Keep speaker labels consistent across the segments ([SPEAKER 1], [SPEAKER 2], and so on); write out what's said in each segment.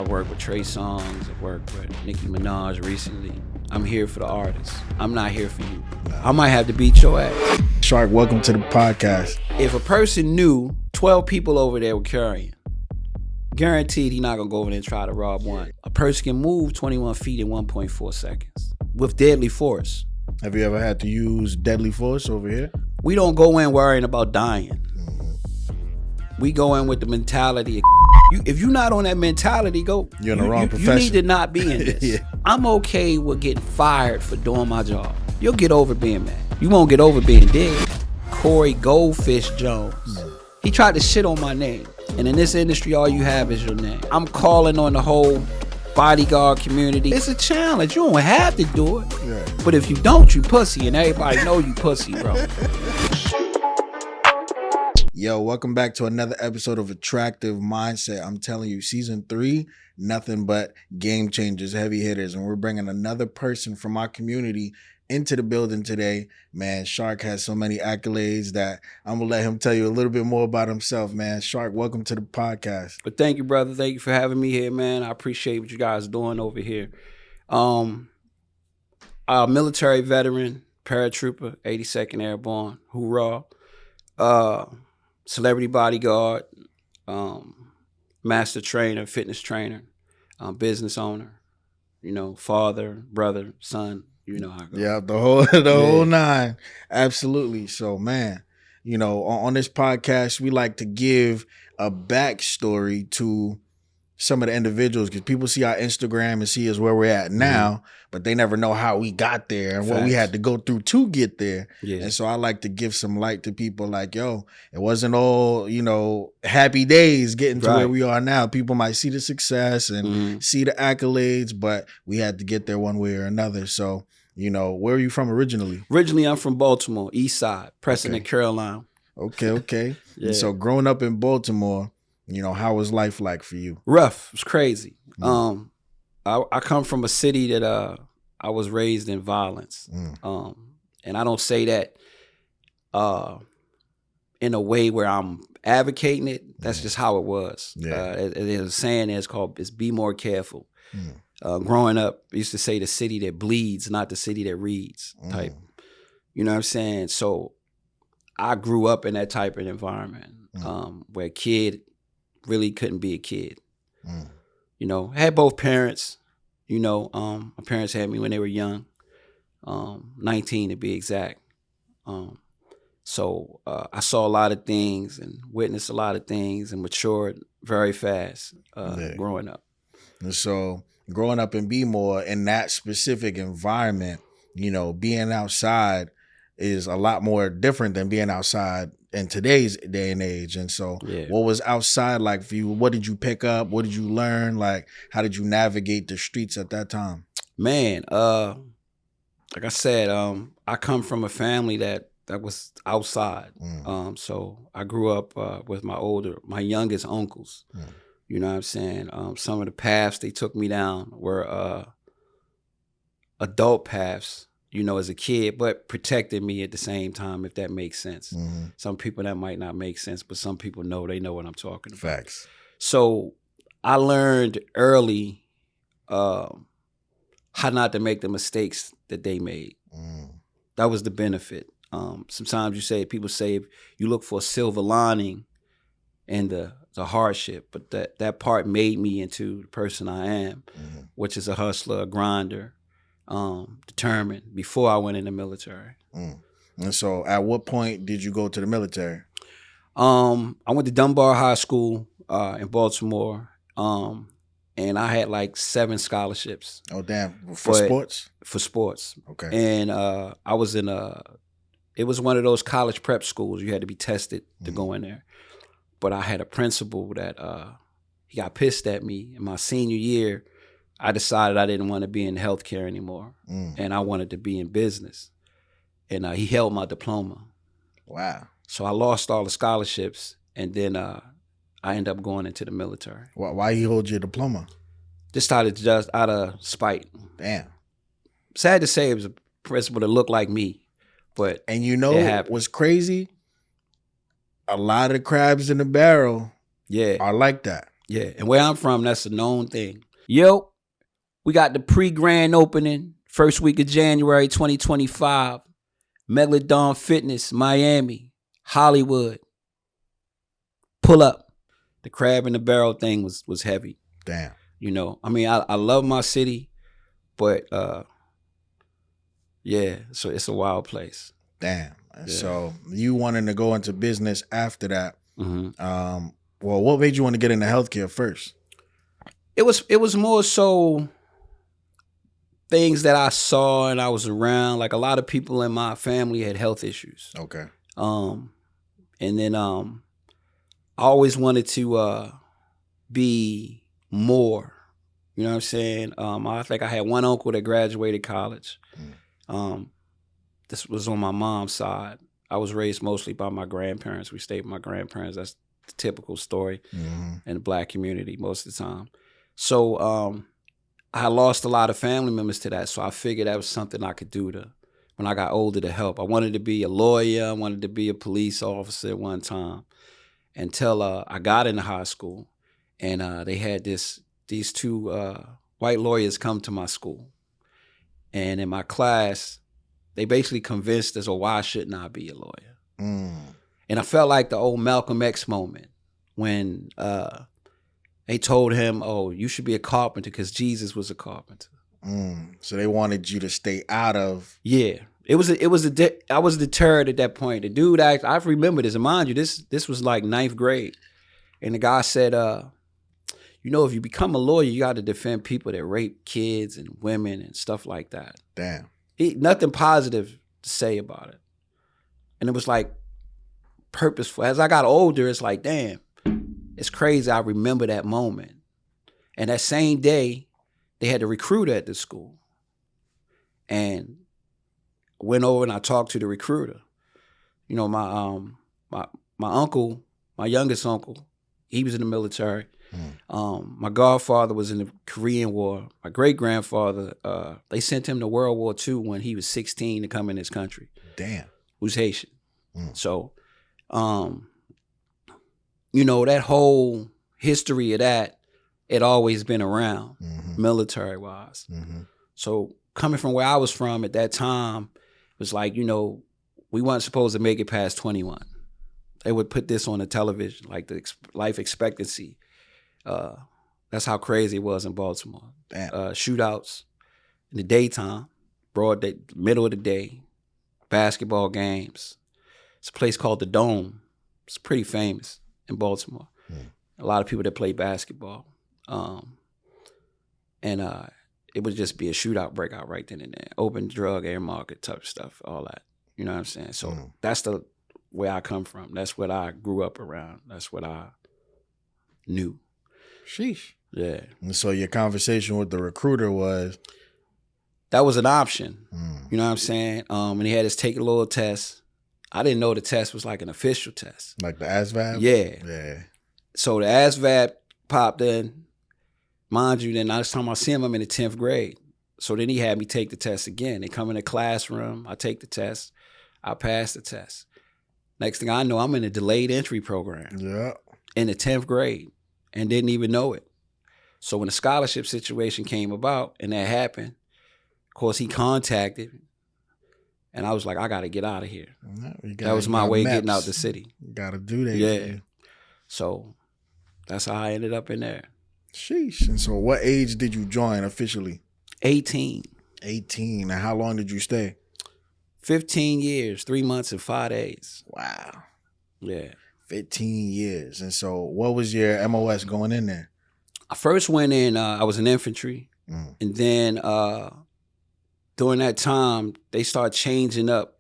[SPEAKER 1] worked with Trey Songz. I've worked with Nicki Minaj recently. I'm here for the artists. I'm not here for you. I might have to beat your ass.
[SPEAKER 2] Shark, welcome to the podcast.
[SPEAKER 1] If a person knew 12 people over there were carrying, guaranteed he's not going to go over there and try to rob one. A person can move 21 feet in 1.4 seconds with deadly force.
[SPEAKER 2] Have you ever had to use deadly force over here?
[SPEAKER 1] We don't go in worrying about dying. We go in with the mentality of if you're not on that mentality,
[SPEAKER 2] you're in the wrong profession.
[SPEAKER 1] You need to not be in this. Yeah. I'm okay with getting fired for doing my job. You'll get over being mad. You won't get over being dead. Corey Goldfish Jones. He tried to shit on my name. And in this industry, all you have is your name. I'm calling on the whole Bodyguard community. It's a challenge. You don't have to do it. Yeah. But if you don't, you pussy. And everybody know you pussy, bro.
[SPEAKER 2] Yo, welcome back to another episode of Attractive Mindset. I'm telling you, season 3, nothing but game changers, heavy hitters. And we're bringing another person from our community into the building today. Man, Shark has so many accolades that I'm going to let him tell you a little bit more about himself, man. Shark, welcome to the podcast.
[SPEAKER 1] But thank you, brother. Thank you for having me here, man. I appreciate what you guys are doing over here. A military veteran, paratrooper, 82nd Airborne, hoorah. Celebrity bodyguard, master trainer, fitness trainer, business owner, father, brother, son, you know how it goes.
[SPEAKER 2] Yeah, the whole nine. Absolutely. So, man, on this podcast, we like to give a backstory to some of the individuals, because people see our Instagram and see us where we're at now, but they never know how we got there and what we had to go through to get there. Yeah. And so I like to give some light to people like, yo, it wasn't all, happy days getting to where we are now. People might see the success and see the accolades, but we had to get there one way or another. So, where are you from originally?
[SPEAKER 1] Originally, I'm from Baltimore, East Side, Preston, Carolina.
[SPEAKER 2] Okay. Yeah. So growing up in Baltimore, how was life like for you?
[SPEAKER 1] Rough. It was crazy. I come from a city that I was raised in violence. And I don't say that in a way where I'm advocating it. That's just how it was. Yeah. There's a saying it's be more careful. Growing up, I used to say the city that bleeds, not the city that reads type. You know what I'm saying? So I grew up in that type of environment where a kid really couldn't be a kid. I had both parents. My parents had me when they were young, 19 to be exact. So I saw a lot of things and witnessed a lot of things and matured very fast growing up.
[SPEAKER 2] And so growing up in Baltimore in that specific environment, being outside is a lot more different than being outside in today's day and age. And so what was outside like for you? What did you pick up? What did you learn? Like, how did you navigate the streets at that time?
[SPEAKER 1] Man, like I said, I come from a family that was outside. So I grew up with my youngest uncles. You know what I'm saying? Some of the paths they took me down were adult paths, as a kid, but protected me at the same time, if that makes sense. Some people that might not make sense, but some people they know what I'm talking about.
[SPEAKER 2] Facts. So
[SPEAKER 1] I learned early how not to make the mistakes that they made. That was the benefit. Sometimes people say if you look for a silver lining in the hardship, but that part made me into the person I am, which is a hustler, a grinder, determined before I went in the military.
[SPEAKER 2] And so at what point did you go to the military?
[SPEAKER 1] I went to Dunbar High School in Baltimore, and I had like 7 scholarships.
[SPEAKER 2] Oh, damn. For sports?
[SPEAKER 1] For sports.
[SPEAKER 2] Okay.
[SPEAKER 1] And I was it was one of those college prep schools. You had to be tested to go in there. But I had a principal that he got pissed at me. In my senior year, I decided I didn't want to be in healthcare anymore, and I wanted to be in business. And he held my diploma.
[SPEAKER 2] Wow.
[SPEAKER 1] So I lost all the scholarships, and then I ended up going into the military.
[SPEAKER 2] Why he hold your diploma?
[SPEAKER 1] Just out of spite.
[SPEAKER 2] Damn.
[SPEAKER 1] Sad to say, it was a principal that looked like me, but
[SPEAKER 2] what's crazy? A lot of crabs in the barrel are like that.
[SPEAKER 1] Yeah, and where I'm from, that's a known thing. Yo, we got the pre-grand opening, first week of January 2025. Megalodon Fitness, Miami, Hollywood. Pull up. The crab in the barrel thing was heavy.
[SPEAKER 2] Damn.
[SPEAKER 1] You know, I mean, I love my city, but yeah, so it's a wild place.
[SPEAKER 2] Damn.
[SPEAKER 1] Yeah.
[SPEAKER 2] So you wanting to go into business after that?
[SPEAKER 1] Mm-hmm.
[SPEAKER 2] Well, what made you want to get into healthcare first?
[SPEAKER 1] It was more so things that I saw and I was around. Like a lot of people in my family had health issues.
[SPEAKER 2] Okay.
[SPEAKER 1] And then I always wanted to be more. You know what I'm saying? I think I had one uncle that graduated college. This was on my mom's side. I was raised mostly by my grandparents. We stayed with my grandparents. That's the typical story in the Black community most of the time. So I lost a lot of family members to that. So I figured that was something I could do when I got older to help. I wanted to be a lawyer. I wanted to be a police officer at one time until I got into high school. And they had these two white lawyers come to my school. And in my class, they basically convinced us, why shouldn't I be a lawyer? And I felt like the old Malcolm X moment when they told him, you should be a carpenter because Jesus was a carpenter.
[SPEAKER 2] So they wanted you to stay out of.
[SPEAKER 1] Yeah. I was deterred at that point. The dude, I remember this, and mind you, this was like 9th grade. And the guy said, if you become a lawyer, you got to defend people that rape kids and women and stuff like that.
[SPEAKER 2] Damn.
[SPEAKER 1] Nothing positive to say about it. And it was like purposeful. As I got older, it's like, damn, it's crazy. I remember that moment. And that same day, they had a recruiter at the school. And I went over and I talked to the recruiter. You know, my uncle, my youngest uncle, he was in the military. My godfather was in the Korean War. My great-grandfather, they sent him to World War II when he was 16 to come in this country.
[SPEAKER 2] Damn.
[SPEAKER 1] Who's Haitian. So, that whole history of that, it always been around, military-wise. So coming from where I was from at that time, it was like, we weren't supposed to make it past 21. They would put this on the television, like the life expectancy. That's how crazy it was in Baltimore. Shootouts in the daytime, broad day, middle of the day, basketball games. It's a place called the Dome. It's pretty famous in Baltimore. A lot of people that play basketball. And it would just be a shootout breakout right then and there. Open drug, air market type stuff, all that. You know what I'm saying? So that's the where I come from. That's what I grew up around. That's what I knew.
[SPEAKER 2] Sheesh.
[SPEAKER 1] Yeah.
[SPEAKER 2] And so your conversation with the recruiter was?
[SPEAKER 1] That was an option. You know what I'm saying? And he had us take a little test. I didn't know the test was like an official test.
[SPEAKER 2] Like the ASVAB?
[SPEAKER 1] Yeah. So the ASVAB popped in. Mind you, then next time I see him, I'm in the 10th grade. So then he had me take the test again. They come in the classroom. I take the test. I pass the test. Next thing I know, I'm in a delayed entry program.
[SPEAKER 2] Yeah.
[SPEAKER 1] In the 10th grade and didn't even know it. So when the scholarship situation came about and that happened, of course, he contacted me. And I was like, I got to get out of here. That was my way of getting out the city.
[SPEAKER 2] You got to do that.
[SPEAKER 1] Yeah. So that's how I ended up in there.
[SPEAKER 2] Sheesh. And so what age did you join officially?
[SPEAKER 1] 18.
[SPEAKER 2] 18. And how long did you stay?
[SPEAKER 1] 15 years, 3 months and 5 days.
[SPEAKER 2] Wow.
[SPEAKER 1] Yeah.
[SPEAKER 2] 15 years. And so what was your MOS going in there?
[SPEAKER 1] I first went in, I was in infantry. And then during that time, they started changing up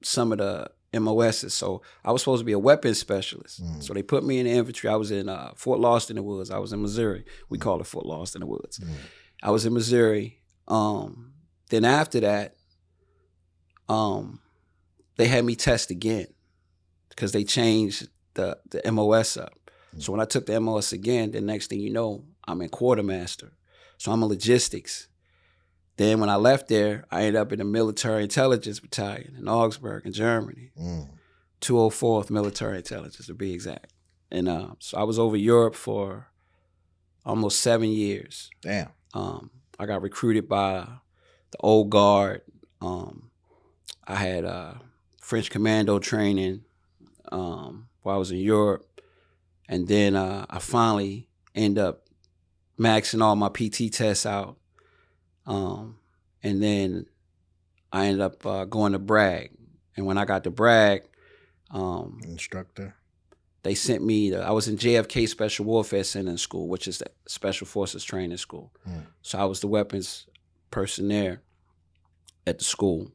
[SPEAKER 1] some of the MOSs. So I was supposed to be a weapons specialist. So they put me in the infantry. I was in Fort Lost in the Woods. I was in Missouri. We call it Fort Lost in the Woods. I was in Missouri. Then after that, they had me test again because they changed the MOS up. So when I took the MOS again, the next thing you know, I'm in quartermaster. So I'm in logistics. Then when I left there, I ended up in the military intelligence battalion in Augsburg in Germany. 204th Military Intelligence to be exact. And so I was over Europe for almost 7 years.
[SPEAKER 2] Damn.
[SPEAKER 1] I got recruited by the old guard. I had French commando training while I was in Europe. And then I finally end up maxing all my PT tests out. And then I ended up going to Bragg. And when I got to Bragg,
[SPEAKER 2] instructor,
[SPEAKER 1] they sent me I was in JFK Special Warfare Center in school, which is the Special Forces Training School. So I was the weapons person there at the school.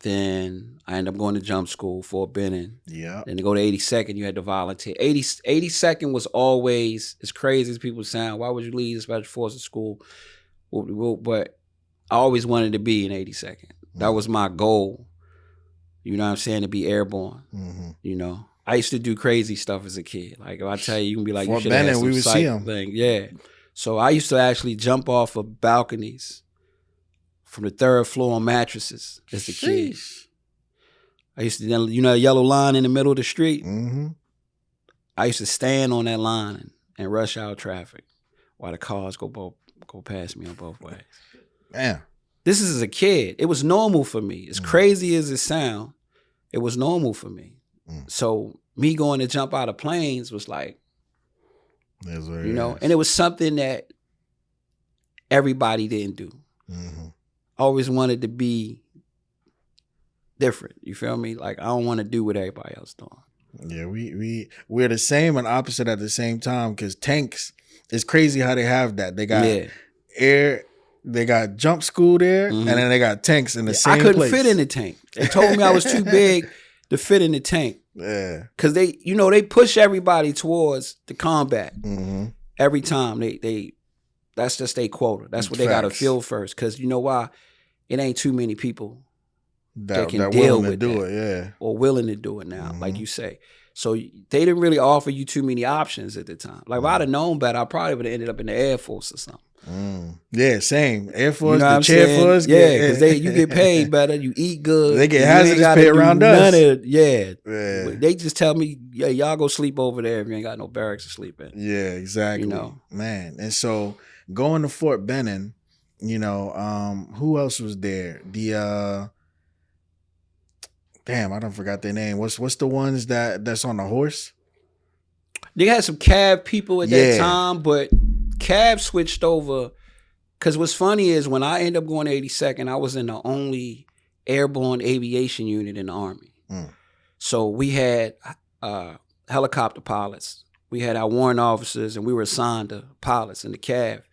[SPEAKER 1] Then I ended up going to jump school, Fort Benning.
[SPEAKER 2] Yeah.
[SPEAKER 1] Then to go to 82nd, you had to volunteer. 82nd was always, as crazy as people sound, why would you leave the Special Forces school? But I always wanted to be in 82nd. That was my goal. You know what I'm saying? To be airborne. You know, I used to do crazy stuff as a kid. Like if I tell you, you can be like,
[SPEAKER 2] Fort
[SPEAKER 1] you should have
[SPEAKER 2] Benning,
[SPEAKER 1] some
[SPEAKER 2] we would see 'em.
[SPEAKER 1] thing. Yeah. So I used to actually jump off of balconies from the 3rd floor on mattresses as a kid. I used to, you know, a yellow line in the middle of the street. I used to stand on that line and rush hour traffic while the cars go past me on both ways.
[SPEAKER 2] Man.
[SPEAKER 1] This is as a kid. It was normal for me. As crazy as it sounds, it was normal for me. So me going to jump out of planes was like, you know, and it was something that everybody didn't do. I always wanted to be different. You feel me? Like I don't want to do what everybody else doing.
[SPEAKER 2] Yeah, we're the same and opposite at the same time because tanks, it's crazy how they have that. They got air, they got jump school there, and then they got tanks in the same place.
[SPEAKER 1] I couldn't fit in the tank. They told me I was too big to fit in the tank.
[SPEAKER 2] Yeah.
[SPEAKER 1] Because they, you know, they push everybody towards the combat. Every time. They that's just their quota. That's what they got to feel first. Because you know why? It ain't too many people that can deal with that, or willing to do it now, like you say. So they didn't really offer you too many options at the time. Like if I'd have known better, I probably would have ended up in the Air Force or something.
[SPEAKER 2] Yeah, same. Air Force,
[SPEAKER 1] you know
[SPEAKER 2] the chair force.
[SPEAKER 1] Yeah, because you get paid better, you eat good.
[SPEAKER 2] They get hazardous pay around us.
[SPEAKER 1] They just tell me, yeah, y'all go sleep over there if you ain't got no barracks to sleep in.
[SPEAKER 2] Yeah, exactly.
[SPEAKER 1] You know,
[SPEAKER 2] man. And so going to Fort Benning, you know, who else was there? The damn, I don't forgot their name. What's the ones that's on the horse?
[SPEAKER 1] They had some cab people at that time, but cab switched over. Because what's funny is when I ended up going to 82nd, I was in the only airborne aviation unit in the Army. So we had helicopter pilots. We had our warrant officers, and we were assigned to pilots in the cab.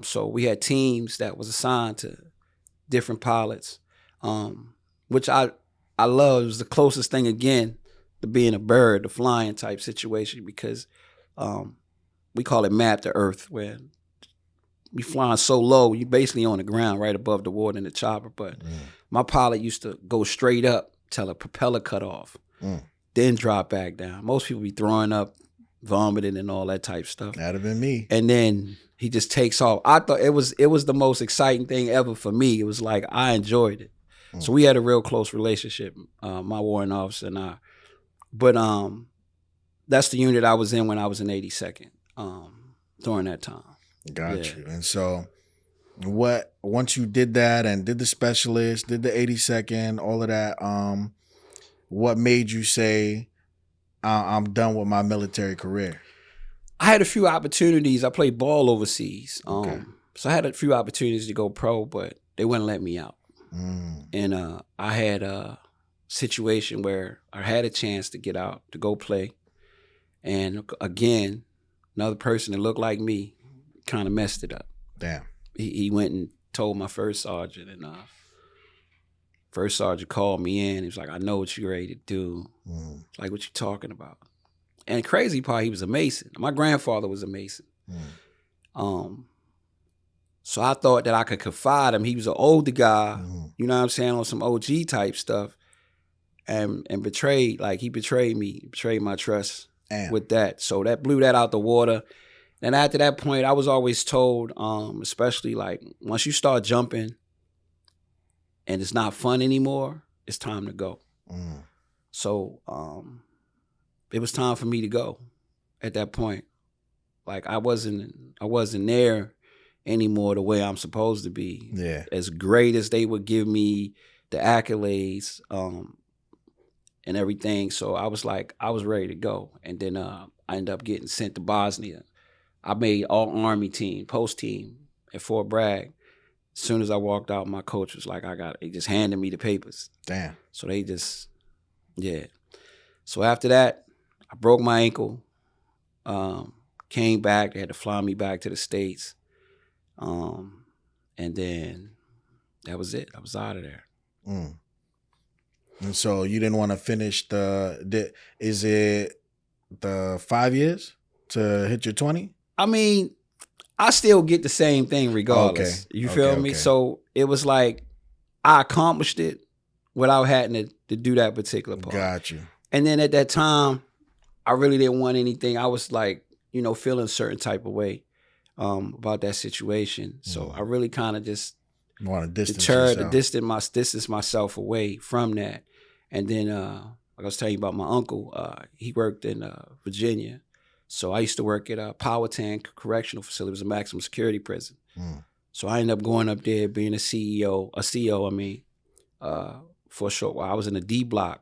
[SPEAKER 1] So we had teams that was assigned to different pilots, which I love. It was the closest thing, again, to being a bird, the flying type situation, because we call it map to earth, where you flying so low, you basically on the ground right above the water in the chopper. But my pilot used to go straight up till a propeller cut off, then drop back down. Most people be throwing up, vomiting, and all that type stuff.
[SPEAKER 2] That'd have been me.
[SPEAKER 1] And then he just takes off. I thought it was the most exciting thing ever for me. It was like I enjoyed it. So we had a real close relationship, my warrant officer and I. But that's the unit I was in when I was in 82nd during that time.
[SPEAKER 2] Got you. And so once you did that and did the specialist, did the 82nd, all of that, what made you say, I'm done with my military career?
[SPEAKER 1] I had a few opportunities. I played ball overseas. So I had a few opportunities to go pro, but they wouldn't let me out. And I had a situation where I had a chance to get out, to go play. And again, another person that looked like me kind of messed it up.
[SPEAKER 2] Damn.
[SPEAKER 1] He went and told my first sergeant, and first sergeant called me in. He was like, I know what you're ready to do. Like, what you talking about? And the crazy part, he was a Mason. My grandfather was a Mason. So I thought that I could confide him. He was an older guy, you know what I'm saying, on some OG type stuff, and betrayed me, betrayed my trust with that. So that blew that out the water. And after that point, I was always told, especially like once you start jumping and it's not fun anymore, it's time to go. So it was time for me to go at that point. Like I wasn't there anymore the way I'm supposed to be.
[SPEAKER 2] Yeah.
[SPEAKER 1] As great as they would give me the accolades and everything. So I was ready to go. And then I ended up getting sent to Bosnia. I made all Army team, post team at Fort Bragg. As soon as I walked out, my coach was like, they just handed me the papers.
[SPEAKER 2] Damn.
[SPEAKER 1] So they just, yeah. So after that, I broke my ankle, came back. They had to fly me back to the States. And then that was it. I was out of there.
[SPEAKER 2] Mm. And so you didn't want to finish is it the 5 years to hit your 20?
[SPEAKER 1] I mean, I still get the same thing regardless.
[SPEAKER 2] Okay.
[SPEAKER 1] You feel me? So it was like I accomplished it without having to do that particular part.
[SPEAKER 2] Got you.
[SPEAKER 1] And then at that time, I really didn't want anything. I was like, feeling a certain type of way about that situation. So I really kind of just
[SPEAKER 2] want to
[SPEAKER 1] distance myself away from that. And then, like I was telling you about my uncle, he worked in Virginia. So I used to work at Powhatan Correctional Facility. It was a maximum security prison. So I ended up going up there being a CO, for a short while. I was in a D block.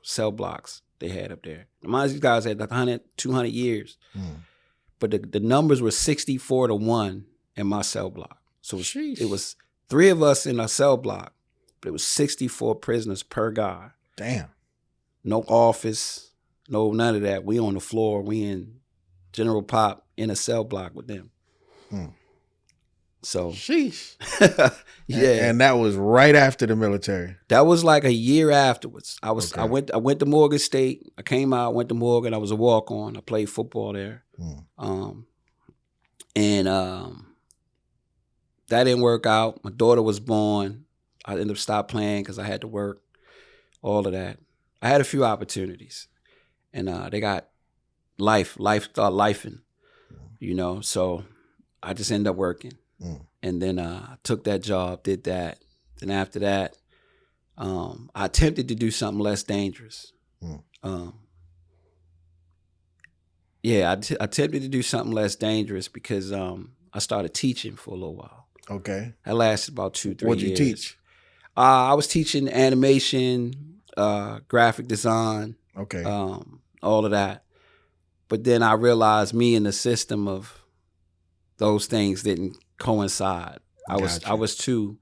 [SPEAKER 1] Cell blocks they had up there. Mind these guys had 100, 200 years. But the numbers were 64-1 in my cell block. So it was 3 of us in a cell block, but it was 64 prisoners per guy.
[SPEAKER 2] Damn.
[SPEAKER 1] No office, no none of that. We on the floor. We in General Pop in a cell block with them. So
[SPEAKER 2] sheesh.
[SPEAKER 1] Yeah.
[SPEAKER 2] And that was right after the military.
[SPEAKER 1] That was like a year afterwards. I went to Morgan State. I came out, went to Morgan. I was a walk-on. I played football there. That didn't work out. My daughter was born. I ended up stopped playing because I had to work. All of that. I had a few opportunities. And they got life started lifing, so I just ended up working. And then I took that job, did that. Then after that, I attempted to do something less dangerous. I attempted to do something less dangerous because I started teaching for a little while.
[SPEAKER 2] Okay.
[SPEAKER 1] That lasted about 2-3 years.
[SPEAKER 2] What'd you teach?
[SPEAKER 1] I was teaching animation, graphic design,
[SPEAKER 2] okay,
[SPEAKER 1] all of that. But then I realized me and the system of those things didn't coincide. I was too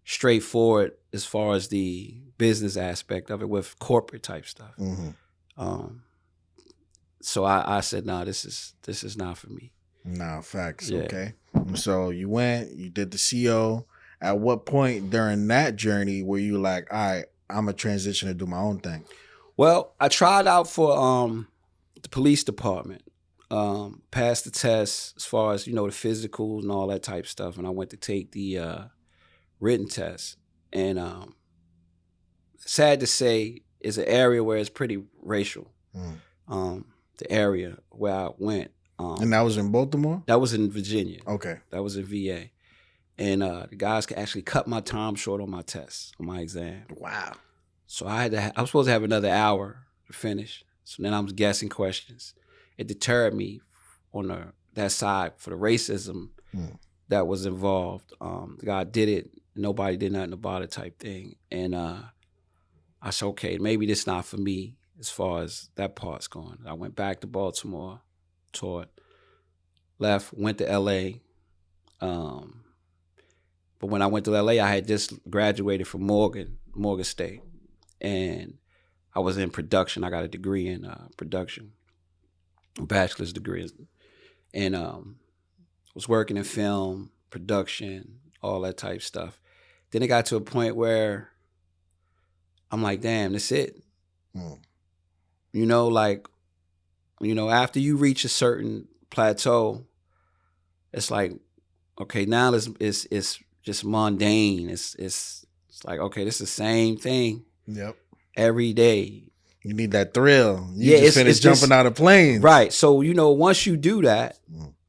[SPEAKER 1] straightforward as far as the business aspect of it with corporate type stuff. So I said, no, this is not for me.
[SPEAKER 2] Nah, facts.
[SPEAKER 1] Yeah.
[SPEAKER 2] Okay. So you went, you did the CO. At what point during that journey were you like, all right, I'm a transition to do my own thing?
[SPEAKER 1] Well, I tried out for the police department. Passed the test as far as, the physicals and all that type stuff. And I went to take the written test. And sad to say, it's an area where it's pretty racial. The area where I went.
[SPEAKER 2] And that was in Baltimore?
[SPEAKER 1] That was in Virginia.
[SPEAKER 2] Okay.
[SPEAKER 1] That was in VA. And the guys could actually cut my time short on my test, on my exam.
[SPEAKER 2] Wow.
[SPEAKER 1] So I was supposed to have another hour to finish. So then I was guessing questions. It deterred me on that side for the racism that was involved. The guy did it, nobody did nothing about it type thing. And I said, okay, maybe this not for me as far as that part's going. I went back to Baltimore, taught, left, went to LA. But when I went to LA, I had just graduated from Morgan State. And I was in production. I got a degree in production, a bachelor's degree. And was working in film, production, all that type stuff. Then it got to a point where I'm like, damn, that's it. After you reach a certain plateau, it's like, okay, now it's just mundane. It's like, okay, this is the same thing.
[SPEAKER 2] Yep.
[SPEAKER 1] Every day.
[SPEAKER 2] You need that thrill. You just finished jumping out of planes.
[SPEAKER 1] Right. So, once you do that,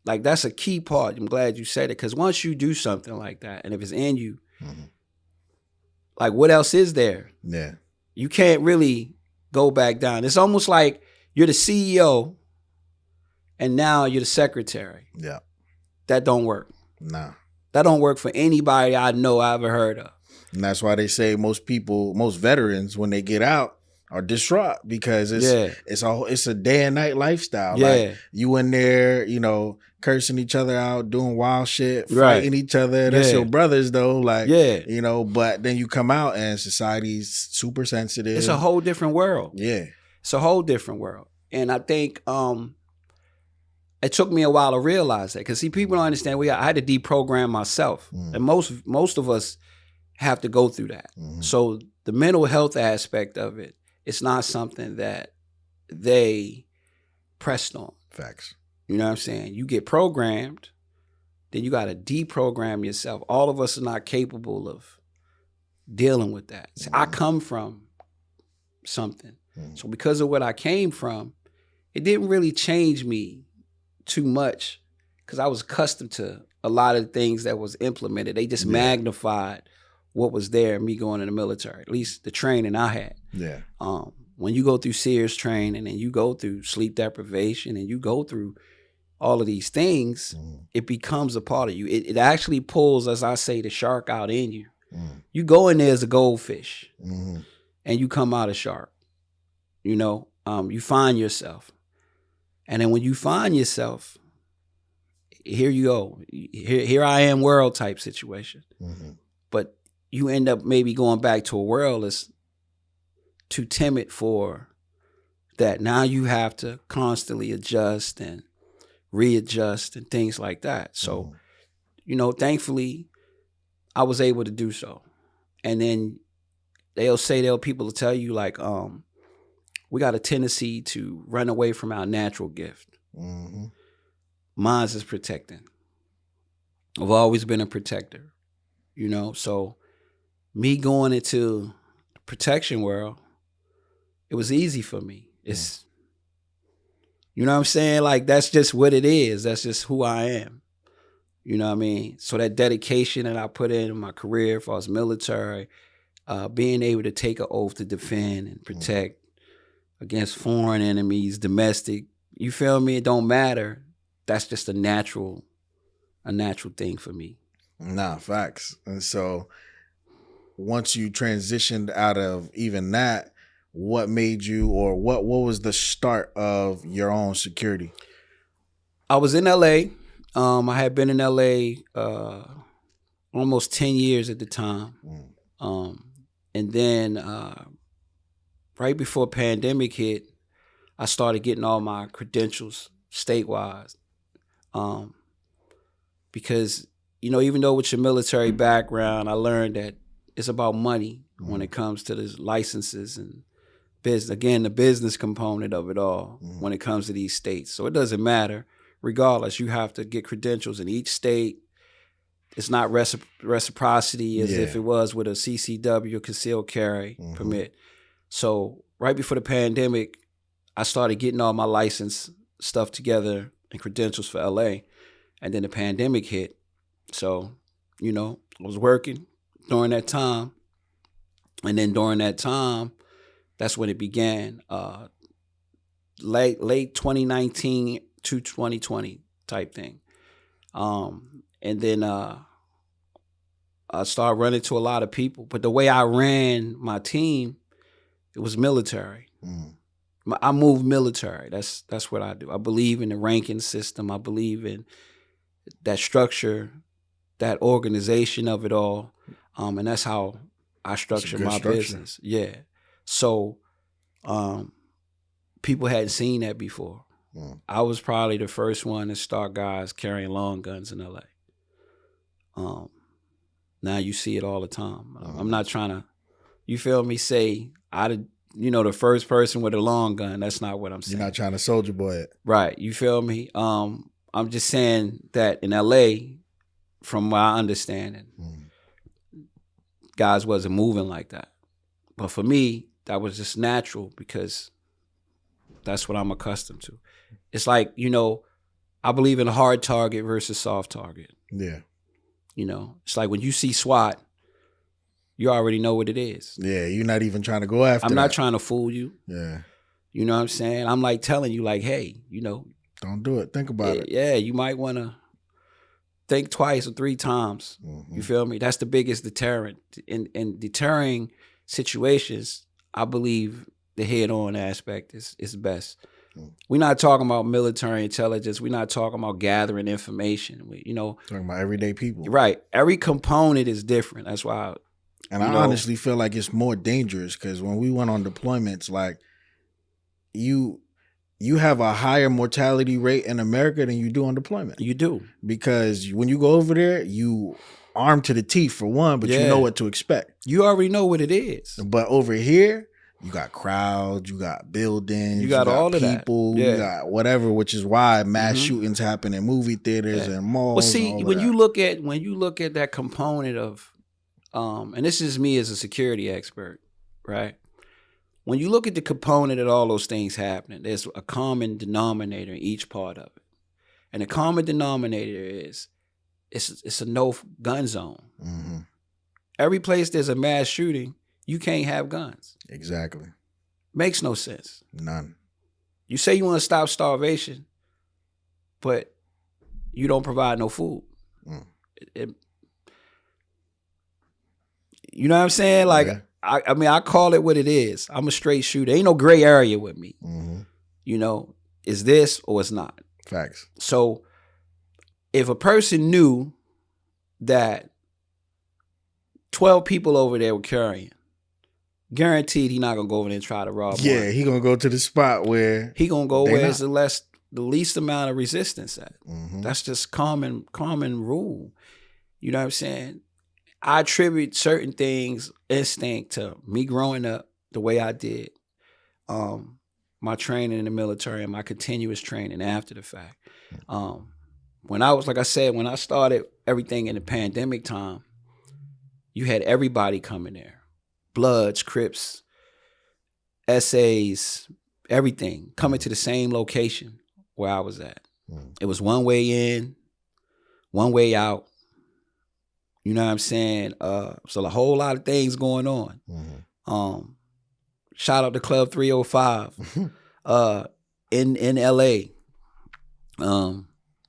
[SPEAKER 1] like that's a key part. I'm glad you said it, because once you do something like that, and if it's in you, like what else is there?
[SPEAKER 2] Yeah.
[SPEAKER 1] You can't really go back down. It's almost like you're the CEO and now you're the secretary.
[SPEAKER 2] Yeah.
[SPEAKER 1] That don't work.
[SPEAKER 2] Nah.
[SPEAKER 1] That don't work for anybody I know I ever heard of.
[SPEAKER 2] And that's why they say most veterans, when they get out, are distraught because it's a day and night lifestyle.
[SPEAKER 1] Yeah.
[SPEAKER 2] Like you in there, cursing each other out, doing wild shit, fighting each other. That's your brothers though. Like, but then you come out and society's super sensitive.
[SPEAKER 1] It's a whole different world.
[SPEAKER 2] Yeah.
[SPEAKER 1] It's a whole different world. And I think it took me a while to realize that. Because see, people don't understand. I had to deprogram myself. And most of us have to go through that. So the mental health aspect of it, it's not something that they pressed on.
[SPEAKER 2] Facts.
[SPEAKER 1] You know what I'm saying? You get programmed, then you got to deprogram yourself. All of us are not capable of dealing with that. See, I come from something. So because of what I came from, it didn't really change me too much because I was accustomed to a lot of the things that was implemented. They just magnified what was there in me going in the military, at least the training I had.
[SPEAKER 2] Yeah.
[SPEAKER 1] When you go through Sears training and you go through sleep deprivation and you go through all of these things, it becomes a part of you. It actually pulls, as I say, the shark out in you. You go in there as a goldfish and you come out a shark. You find yourself. And then when you find yourself, here you go. Here I am world type situation. But you end up maybe going back to a world that's too timid for that. Now you have to constantly adjust and readjust and things like that. So, thankfully, I was able to do so. And then people will tell you like, we got a tendency to run away from our natural gift. Mine's is protecting. I've always been a protector, so me going into the protection world, it was easy for me. It's, you know what I'm saying? Like, that's just what it is. That's just who I am. You know what I mean? So that dedication that I put in my career, if I was military, being able to take an oath to defend and protect against foreign enemies, domestic, you feel me? It don't matter. That's just a natural thing for me.
[SPEAKER 2] Nah, facts. And so once you transitioned out of even that, what made you, or what was the start of your own security?
[SPEAKER 1] I was in LA. I had been in LA almost 10 years at the time. And then right before pandemic hit, I started getting all my credentials statewide. Because, even though with your military background, I learned that it's about money when it comes to the licenses and business. Again, the business component of it all when it comes to these states. So it doesn't matter. Regardless, you have to get credentials in each state. It's not reciprocity as if it was with a CCW, concealed carry permit. So right before the pandemic, I started getting all my license stuff together and credentials for LA. And then the pandemic hit. So, I was working during that time. And then during that time, that's when it began. Late 2019 to 2020 type thing. And then I started running to a lot of people. But the way I ran my team, it was military. I moved military. That's what I do. I believe in the ranking system. I believe in that structure, that organization of it all. And that's how I structure my business. Yeah. So people hadn't seen that before. I was probably the first one to start guys carrying long guns in LA. Now you see it all the time. I'm not trying to, you feel me, say the first person with a long gun. That's not what I'm saying.
[SPEAKER 2] You're not trying to soldier boy it.
[SPEAKER 1] Right. You feel me? I'm just saying that in LA, from my understanding, guys wasn't moving like that. But for me, that was just natural because that's what I'm accustomed to. It's like, I believe in a hard target versus soft target.
[SPEAKER 2] Yeah.
[SPEAKER 1] It's like when you see SWAT, you already know what it is.
[SPEAKER 2] Yeah, you're not even trying to go after
[SPEAKER 1] I'm not trying to fool you.
[SPEAKER 2] Yeah.
[SPEAKER 1] You know what I'm saying? I'm like telling you like, hey,
[SPEAKER 2] Don't do it. Think about it.
[SPEAKER 1] Yeah, you might want to think twice or 3 times. You feel me? That's the biggest deterrent. In deterring situations, I believe the head-on aspect is best. We're not talking about military intelligence. We're not talking about gathering information.
[SPEAKER 2] Talking about everyday people.
[SPEAKER 1] Right. Every component is different. That's why.
[SPEAKER 2] And I honestly feel like it's more dangerous because when we went on deployments, like you have a higher mortality rate in America than you do on deployment.
[SPEAKER 1] You do.
[SPEAKER 2] Because when you go over there, you armed to the teeth for one, but you know what to expect.
[SPEAKER 1] You already know what it is.
[SPEAKER 2] But over here, you got crowds, you got buildings,
[SPEAKER 1] you got all
[SPEAKER 2] people,
[SPEAKER 1] of that.
[SPEAKER 2] You got whatever, which is why mass shootings happen in movie theaters and malls.
[SPEAKER 1] Well, see, when you look at that component of, and this is me as a security expert, right? When you look at the component of all those things happening, there's a common denominator in each part of it. And the common denominator is it's a no gun zone. Mm-hmm. Every place there's a mass shooting, you can't have guns.
[SPEAKER 2] Exactly.
[SPEAKER 1] Makes no sense.
[SPEAKER 2] None.
[SPEAKER 1] You say you want to stop starvation, but you don't provide no food. You know what I'm saying? Like, I mean, I call it what it is. I'm a straight shooter. Ain't no gray area with me. Mm-hmm. Is this or it's not.
[SPEAKER 2] Facts.
[SPEAKER 1] So if a person knew that 12 people over there were carrying, guaranteed he not going to go over there and try to rob one.
[SPEAKER 2] Yeah, he going to go to the spot where...
[SPEAKER 1] He going to go where there's the least amount of resistance at. Mm-hmm. That's just common rule. You know what I'm saying? I attribute certain things, instinct, to me growing up the way I did, my training in the military and my continuous training after the fact. When I started everything in the pandemic time, you had everybody coming there. Bloods, Crips, SAs, everything coming to the same location where I was at. It was one way in, one way out. You know what I'm saying? So a whole lot of things going on. Mm-hmm. Shout out to Club 305 in LA,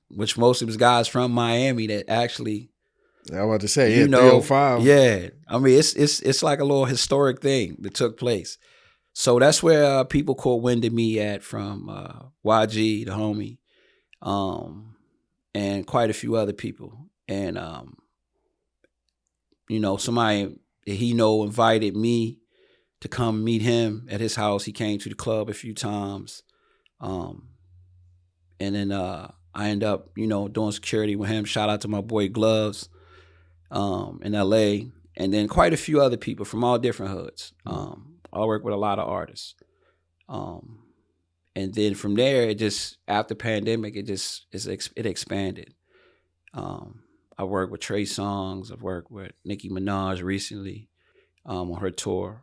[SPEAKER 1] which mostly was guys from Miami that actually.
[SPEAKER 2] I was about to say, 305.
[SPEAKER 1] Yeah, I mean it's like a little historic thing that took place. So that's where people caught wind of me at from YG, the homie, and quite a few other people, and somebody that he invited me to come meet him at his house. He came to the club a few times. And then I ended up, doing security with him. Shout out to my boy Gloves in LA. And then quite a few other people from all different hoods. I work with a lot of artists. And then from there, after pandemic, it expanded. I worked with Trey Songz. I've worked with Nicki Minaj recently on her tour.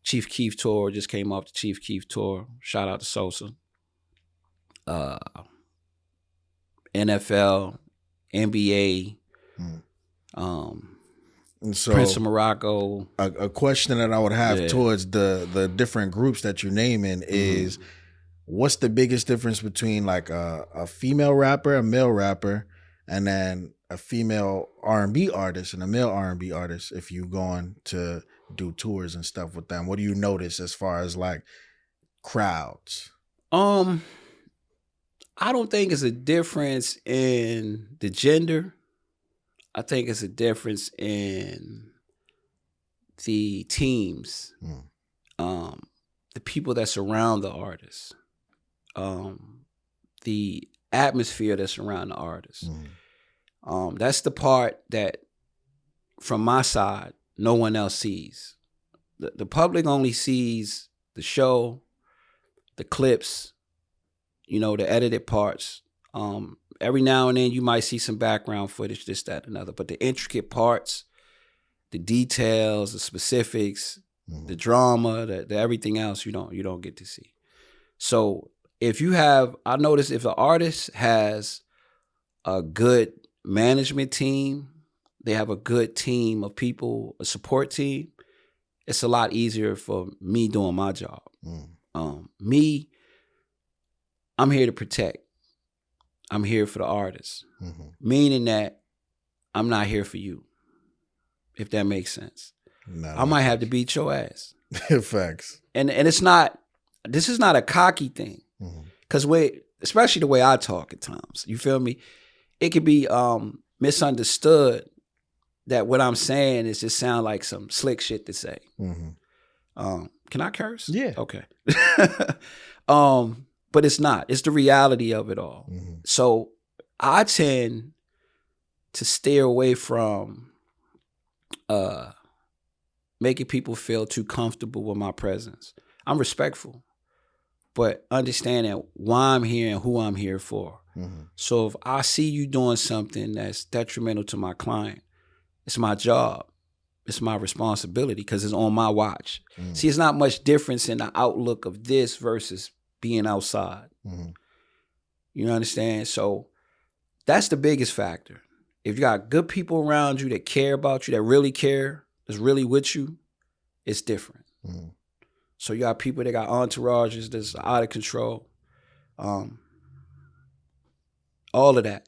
[SPEAKER 1] Chief Keef tour, just came off the Chief Keef tour. Shout out to Sosa. NFL, NBA,
[SPEAKER 2] and so
[SPEAKER 1] Prince of Morocco.
[SPEAKER 2] A question that I would have towards the different groups that you're naming is, what's the biggest difference between like a female rapper, a male rapper, and then a female R&B artist and a male R&B artist if you going to do tours and stuff with them? What do you notice as far as like crowds?
[SPEAKER 1] I don't think it's a difference in the gender. I think it's a difference in the teams, the people that surround the artist. The atmosphere that surrounds the artist. That's the part that, from my side, no one else sees. The public only sees the show, the clips, the edited parts. Every now and then you might see some background footage, this, that, and another. But the intricate parts, the details, the specifics, the drama, the everything else, you don't get to see. So I notice if the artist has a good management team, they have a good team of people, a support team, it's a lot easier for me doing my job. Me, I'm here to protect. I'm here for the artists. Meaning that I'm not here for you, if that makes sense.
[SPEAKER 2] No,
[SPEAKER 1] I might have to beat your ass.
[SPEAKER 2] Facts.
[SPEAKER 1] And this is not a cocky thing. Because especially the way I talk at times, you feel me? It could be misunderstood that what I'm saying is just sound like some slick shit to say. Can I curse?
[SPEAKER 2] Yeah.
[SPEAKER 1] Okay. But it's not. It's the reality of it all. So I tend to steer away from making people feel too comfortable with my presence. I'm respectful, but understanding why I'm here and who I'm here for. So if I see you doing something that's detrimental to my client, it's my job. It's my responsibility because it's on my watch. See, it's not much difference in the outlook of this versus being outside. You understand? So that's the biggest factor. If you got good people around you that care about you, that really care, that's really with you, it's different. So you got people that got entourages that's out of control. All of that.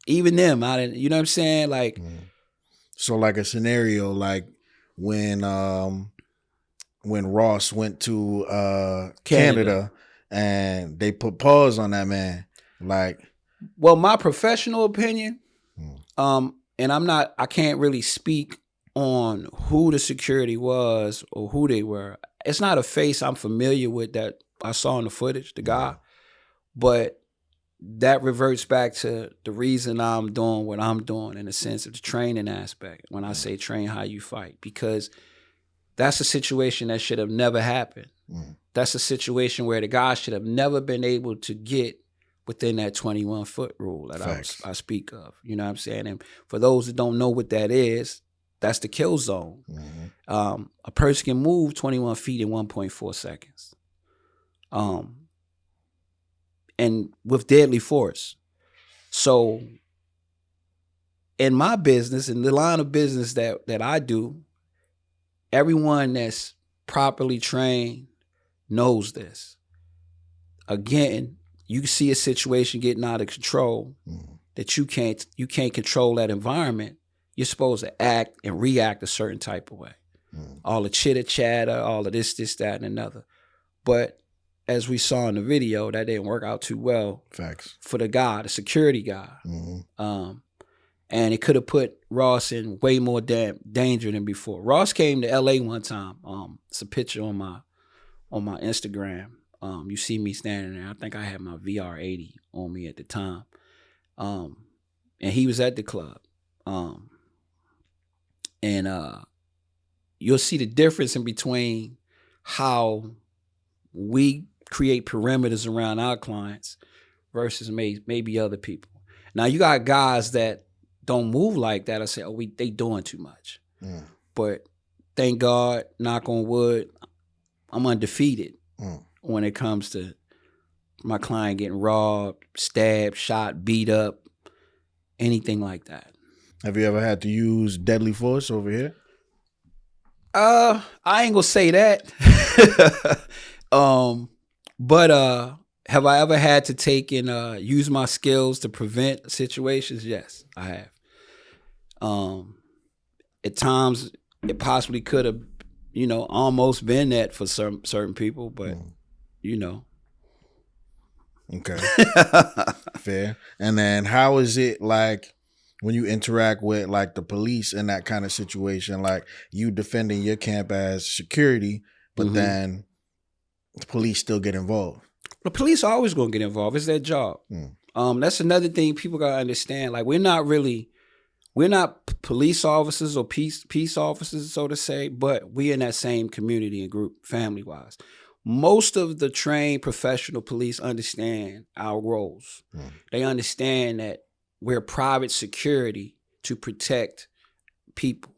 [SPEAKER 1] Even them, you know what I'm saying? Like,
[SPEAKER 2] so like a scenario like when Ross went to Canada and they put pause on that man. Like,
[SPEAKER 1] well, my professional opinion, and I can't really speak on who the security was or who they were. It's not a face I'm familiar with that I saw in the footage, the guy, but that reverts back to the reason I'm doing what I'm doing in the sense of the training aspect. When I say train how you fight, because that's a situation that should have never happened. That's a situation where the guy should have never been able to get within that 21-foot rule that I speak of. You know what I'm saying? And for those that don't know what that is, that's the kill zone. A person can move 21 feet in 1.4 seconds. And with deadly force. So in my business, in the line of business that I do, everyone that's properly trained knows this. Again, you see a situation getting out of control that you can't control that environment. You're supposed to act and react a certain type of way. All the chitter chatter, all of this, that, and another. But as we saw in the video, that didn't work out too well.
[SPEAKER 2] Facts.
[SPEAKER 1] For the guy, the security guy. And it could have put Ross in way more danger than before. Ross came to LA one time. It's a picture on my Instagram. You see me standing there. I think I had my VR80 on me at the time. And he was at the club. And you'll see the difference in between how we create perimeters around our clients versus maybe other people. Now you got guys that don't move like that. I say, they doing too much. But thank God, knock on wood, I'm undefeated when it comes to my client getting robbed, stabbed, shot, beat up, anything like that.
[SPEAKER 2] Have you ever had to use deadly force over here?
[SPEAKER 1] I ain't gonna say that. But have I ever had to take and use my skills to prevent situations? Yes, I have. At times, it possibly could have, almost been that for certain people, but
[SPEAKER 2] Okay. Fair. And then how is it like when you interact with like the police in that kind of situation, like you defending your camp as security, but then the police still get involved?
[SPEAKER 1] The police are always going to get involved. It's their job. That's another thing people got to understand. Like we're not police officers or peace officers, so to say, but we in that same community and group, family-wise. Most of the trained professional police understand our roles. They understand that we're private security to protect people.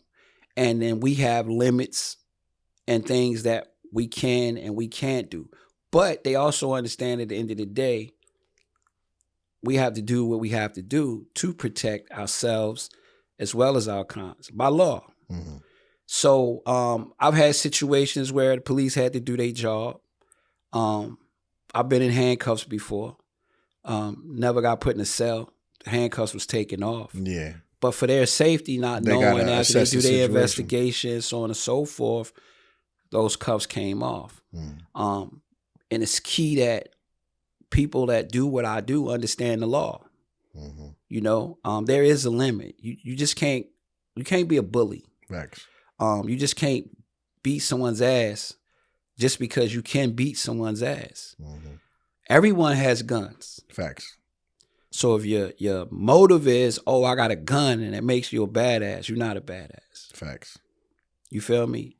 [SPEAKER 1] And then we have limits and things that we can and we can't do. But they also understand at the end of the day, we have to do what we have to do to protect ourselves as well as our clients by law. So I've had situations where the police had to do their job. I've been in handcuffs before. never got put in a cell. The handcuffs was taken off.
[SPEAKER 2] Yeah.
[SPEAKER 1] But for their safety, not
[SPEAKER 2] They
[SPEAKER 1] knowing
[SPEAKER 2] gotta
[SPEAKER 1] after they
[SPEAKER 2] assess
[SPEAKER 1] do
[SPEAKER 2] the
[SPEAKER 1] their
[SPEAKER 2] situation.
[SPEAKER 1] investigation, so on and so forth, those cuffs came off. And it's key that people that do what I do understand the law. You know, there is a limit. You just can't be a bully.
[SPEAKER 2] Facts.
[SPEAKER 1] You just can't beat someone's ass just because you can beat someone's ass. Everyone has guns.
[SPEAKER 2] Facts.
[SPEAKER 1] So if your motive is, oh, I got a gun and it makes you a badass, you're not a badass.
[SPEAKER 2] Facts.
[SPEAKER 1] You feel me?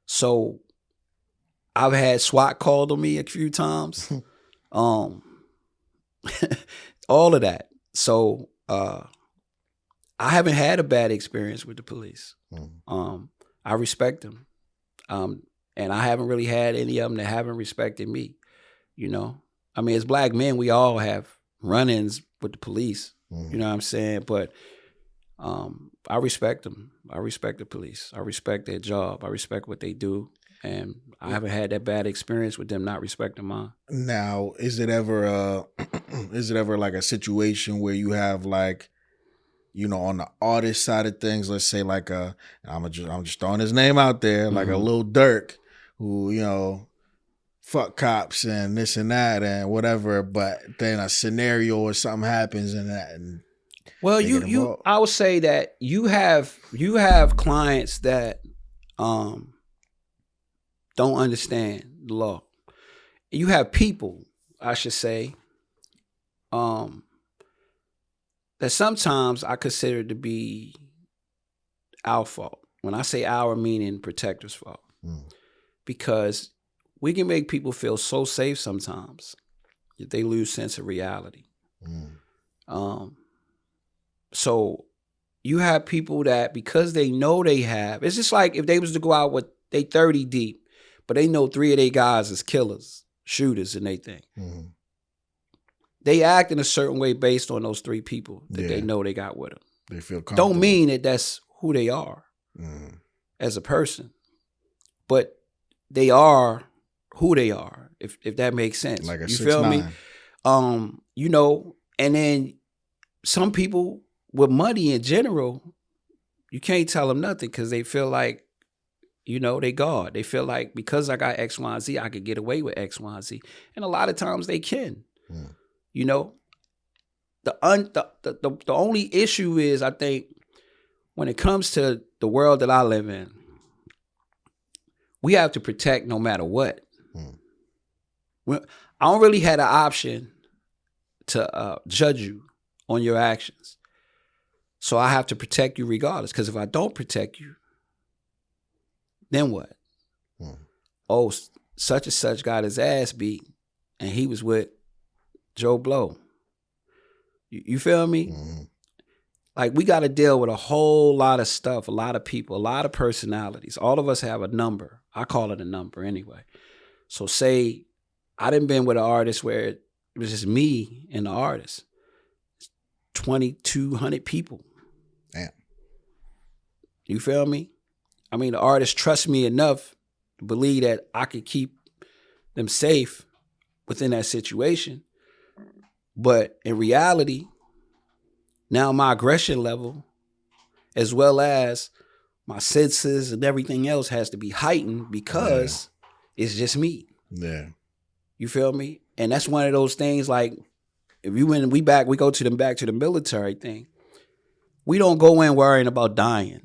[SPEAKER 1] So I've had SWAT called on me a few times. All of that. So I haven't had a bad experience with the police. I respect them. And I haven't really had any of them that haven't respected me. You know? I mean, as black men, we all have run-ins with the police. You know what I'm saying? But I respect them. I respect the police. I respect their job. I respect what they do. And I haven't had that bad experience with them not respecting mine.
[SPEAKER 2] Now, is it ever like a situation where you have like, you know, on the artist side of things, let's say like I'm just throwing his name out there, like a Lil Durk, who, you know, fuck cops and this and that and whatever, but then a scenario or something happens and that. And
[SPEAKER 1] well, I would say that you have clients that don't understand the law. You have people, I should say, that sometimes I consider to be our fault. When I say our, meaning protectors' fault. Because we can make people feel so safe sometimes that they lose sense of reality. So you have people that because they know they have, it's just like if they was to go out with, they 30 deep, but they know 3 of their guys is killers, shooters, and they think. They act in a certain way based on those 3 people that they know they got with them.
[SPEAKER 2] They feel comfortable.
[SPEAKER 1] Don't mean that that's who they are as a person, but they are who they are, if that makes sense.
[SPEAKER 2] Like a
[SPEAKER 1] you feel
[SPEAKER 2] 6'9".
[SPEAKER 1] me? You know, and then some people with money in general, you can't tell them nothing because they feel like, you know, they God. They feel like because I got X, Y, and Z, I could get away with X, Y, and Z. And a lot of times they can. You know, the only issue is, I think, when it comes to the world that I live in, we have to protect no matter what. I don't really have an option to judge you on your actions. So I have to protect you regardless. Because if I don't protect you, then what? Oh, such and such got his ass beat and he was with Joe Blow. You feel me? Like, we got to deal with a whole lot of stuff, a lot of people, a lot of personalities. All of us have a number. I call it a number anyway. So say I done been with an artist where it was just me and the artist. 2,200 people.
[SPEAKER 2] Damn.
[SPEAKER 1] You feel me? I mean, the artist trusts me enough to believe that I could keep them safe within that situation. But in reality, now my aggression level, as well as my senses and everything else, has to be heightened because it's just me.
[SPEAKER 2] Yeah.
[SPEAKER 1] You feel me? And that's one of those things, like, if we go to them back to the military thing. We don't go in worrying about dying.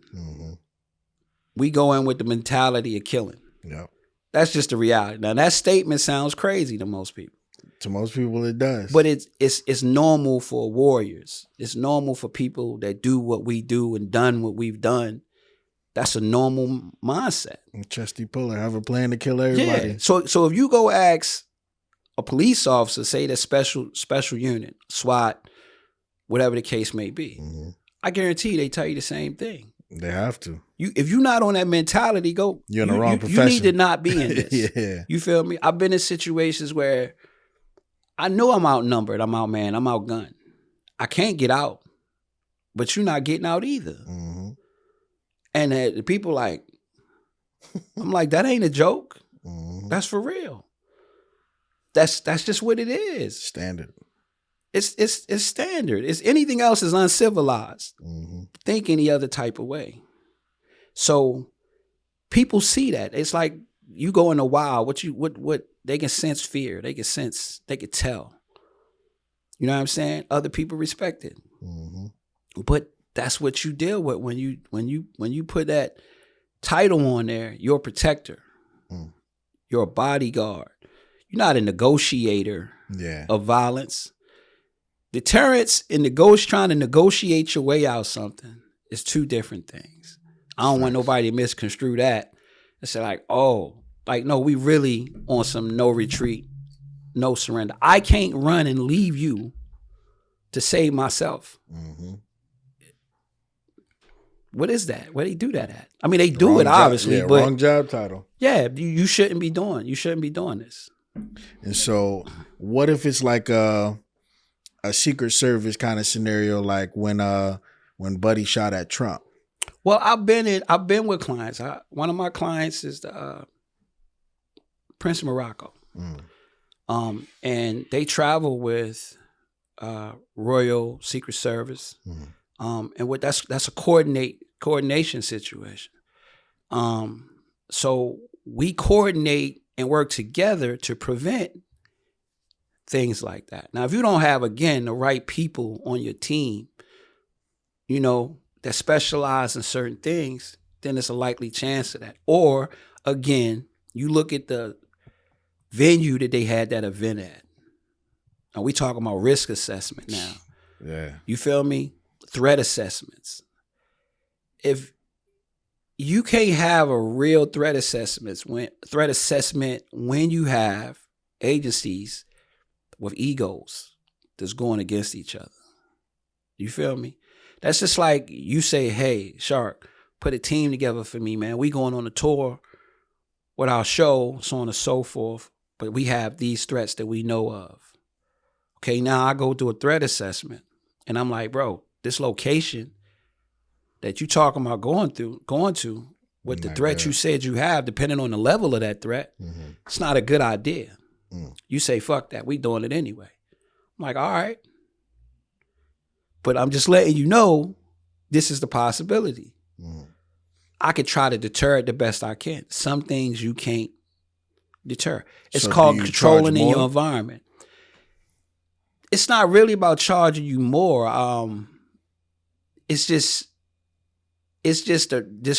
[SPEAKER 1] We go in with the mentality of killing.
[SPEAKER 2] Yep.
[SPEAKER 1] That's just the reality. Now, that statement sounds crazy to most people.
[SPEAKER 2] To most people, it does.
[SPEAKER 1] But it's normal for warriors. It's normal for people that do what we do and done what we've done. That's a normal mindset.
[SPEAKER 2] Chesty Puller have a plan to kill everybody.
[SPEAKER 1] Yeah. So if you go ask a police officer, say that special unit, SWAT, whatever the case may be, I guarantee they tell you the same thing.
[SPEAKER 2] They have to.
[SPEAKER 1] If you're not on that mentality, you're
[SPEAKER 2] in the wrong profession.
[SPEAKER 1] You need to not be in this.
[SPEAKER 2] Yeah.
[SPEAKER 1] You feel me? I've been in situations where I know I'm outnumbered, I'm outmanned, I'm outgunned. I can't get out, but you're not getting out either. And the people I'm like, that ain't a joke. That's for real. That's just what it is.
[SPEAKER 2] Standard.
[SPEAKER 1] It's standard. It's anything else is uncivilized. Think any other type of way. So people see that. It's like you go in the wild. What they can sense fear. They can tell. You know what I'm saying? Other people respect it. But that's what you deal with when you put that title on there. You're a protector. You're a bodyguard. You're not a negotiator of violence. Deterrence and trying to negotiate your way out something is two different things. I don't want nobody to misconstrue that and say like, oh, like, no, we really on some no retreat, no surrender. I can't run and leave you to save myself. What is that? Where they do that at? I mean, they do it obviously, but
[SPEAKER 2] wrong job title.
[SPEAKER 1] Yeah, you shouldn't be doing this.
[SPEAKER 2] And so, what if it's like a Secret Service kind of scenario, like when Buddy shot at Trump?
[SPEAKER 1] Well, I've been with clients. One of my clients is the Prince of Morocco, and they travel with Royal Secret Service, and what that's a coordination situation. So we coordinate and work together to prevent things like that. Now, if you don't have, again, the right people on your team, you know, that specialize in certain things, then it's a likely chance of that. Or, again, you look at the venue that they had that event at. Now, we talking about risk assessment now.
[SPEAKER 2] Yeah.
[SPEAKER 1] You feel me? Threat assessments. If you can't have a real threat assessment when you have agencies with egos that's going against each other. You feel me? That's just like you say, hey, Shark, put a team together for me, man. We going on a tour with our show, so on and so forth, but we have these threats that we know of. Okay, now I go through a threat assessment, and I'm like, bro, this location that you talking about going to, with the threat you said you have, depending on the level of that threat, it's not a good idea. You say, fuck that, we doing it anyway. I'm like, all right. But I'm just letting you know this is the possibility. I could try to deter it the best I can. Some things you can't deter. It's called controlling in your environment. It's not really about charging you more. It's just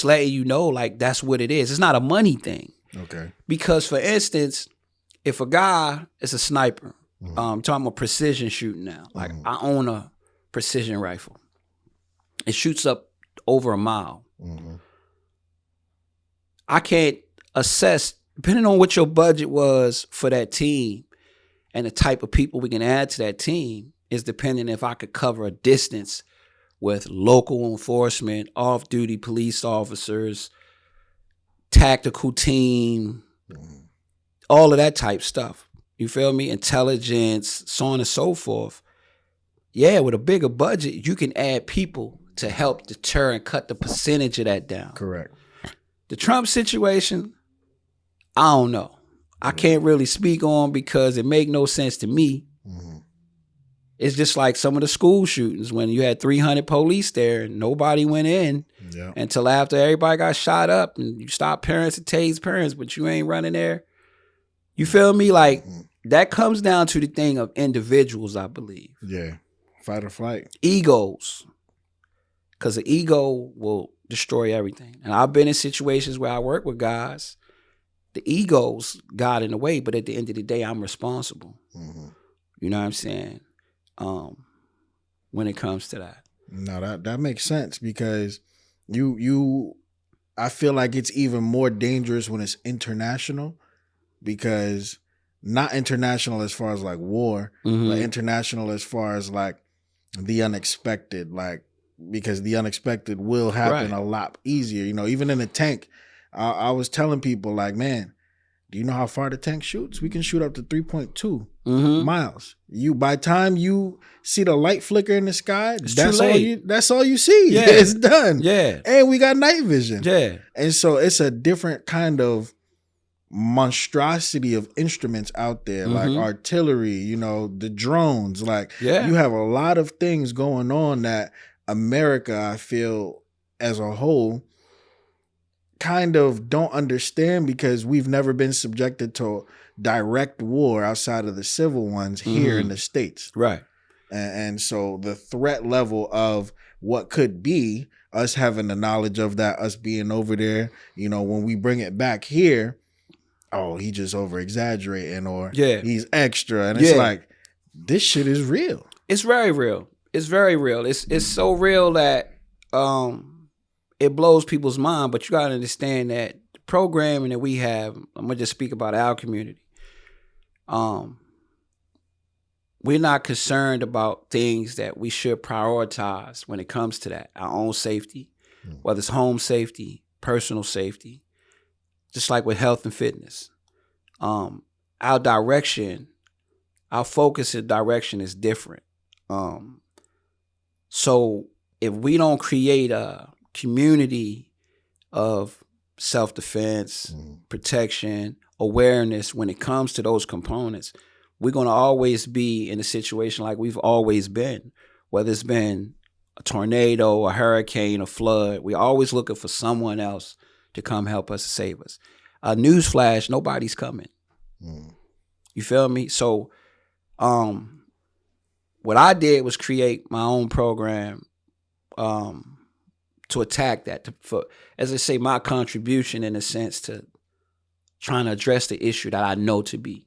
[SPEAKER 1] letting you know, like, that's what it is. It's not a money thing.
[SPEAKER 2] Okay.
[SPEAKER 1] Because, for instance, if a guy is a sniper, I'm talking about precision shooting now. Like, I own a precision rifle. It shoots up over a mile. I can't assess, depending on what your budget was for that team and the type of people we can add to that team, is depending if I could cover a distance with local enforcement, off-duty police officers, tactical team, all of that type stuff. You feel me? Intelligence, so on and so forth. Yeah, with a bigger budget, you can add people to help deter and cut the percentage of that down.
[SPEAKER 2] Correct.
[SPEAKER 1] The Trump situation, I don't know. I can't really speak on because it make no sense to me. It's just like some of the school shootings when you had 300 police there and nobody went in until after everybody got shot up, and you stop parents to tase parents, but you ain't running there. You feel me? Like, that comes down to the thing of individuals, I believe.
[SPEAKER 2] Yeah. Fight or flight.
[SPEAKER 1] Egos. Because the ego will destroy everything. And I've been in situations where I work with guys, the egos got in the way, but at the end of the day, I'm responsible. You know what I'm saying? When it comes to that.
[SPEAKER 2] No, that makes sense, because I feel like it's even more dangerous when it's international, because not international as far as like war, but international as far as like the unexpected, like, because the unexpected will happen a lot easier. You know, even in a tank, I was telling people like, man, do you know how far the tank shoots? We can shoot up to 3.2 miles. By the time you see the light flicker in the sky, that's all you see. Yeah. It's done.
[SPEAKER 1] Yeah.
[SPEAKER 2] And we got night vision.
[SPEAKER 1] Yeah.
[SPEAKER 2] And so it's a different kind of monstrosity of instruments out there, like artillery, you know, the drones. Like, you have a lot of things going on that America, I feel, as a whole, kind of don't understand, because we've never been subjected to direct war outside of the civil ones here in the States.
[SPEAKER 1] Right.
[SPEAKER 2] And so the threat level of what could be, us having the knowledge of that, us being over there, you know, when we bring it back here, oh, he just over exaggerating, or he's extra. And it's like, this shit is real. It's
[SPEAKER 1] very real. It's very real. It's so real that it blows people's mind. But you got to understand that the programming that we have, I'm going to just speak about our community. We're not concerned about things that we should prioritize when it comes to that. Our own safety, whether it's home safety, personal safety, just like with health and fitness. Our direction, our focus and direction is different. So if we don't create a community of self-defense, protection, awareness when it comes to those components, we're going to always be in a situation like we've always been, whether it's been a tornado, a hurricane, a flood. We're always looking for someone else to come help us, save us. Newsflash, nobody's coming. You feel me? So what I did was create my own program to attack that, for, as I say, my contribution in a sense to trying to address the issue that I know to be.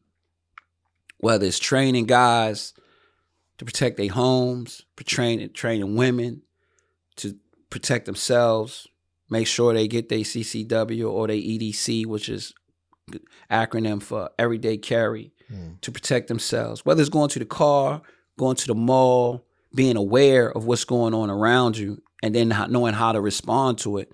[SPEAKER 1] Whether it's training guys to protect their homes, training women to protect themselves, make sure they get their CCW or their EDC, which is acronym for everyday carry, to protect themselves. Whether it's going to the car, going to the mall, being aware of what's going on around you, and then knowing how to respond to it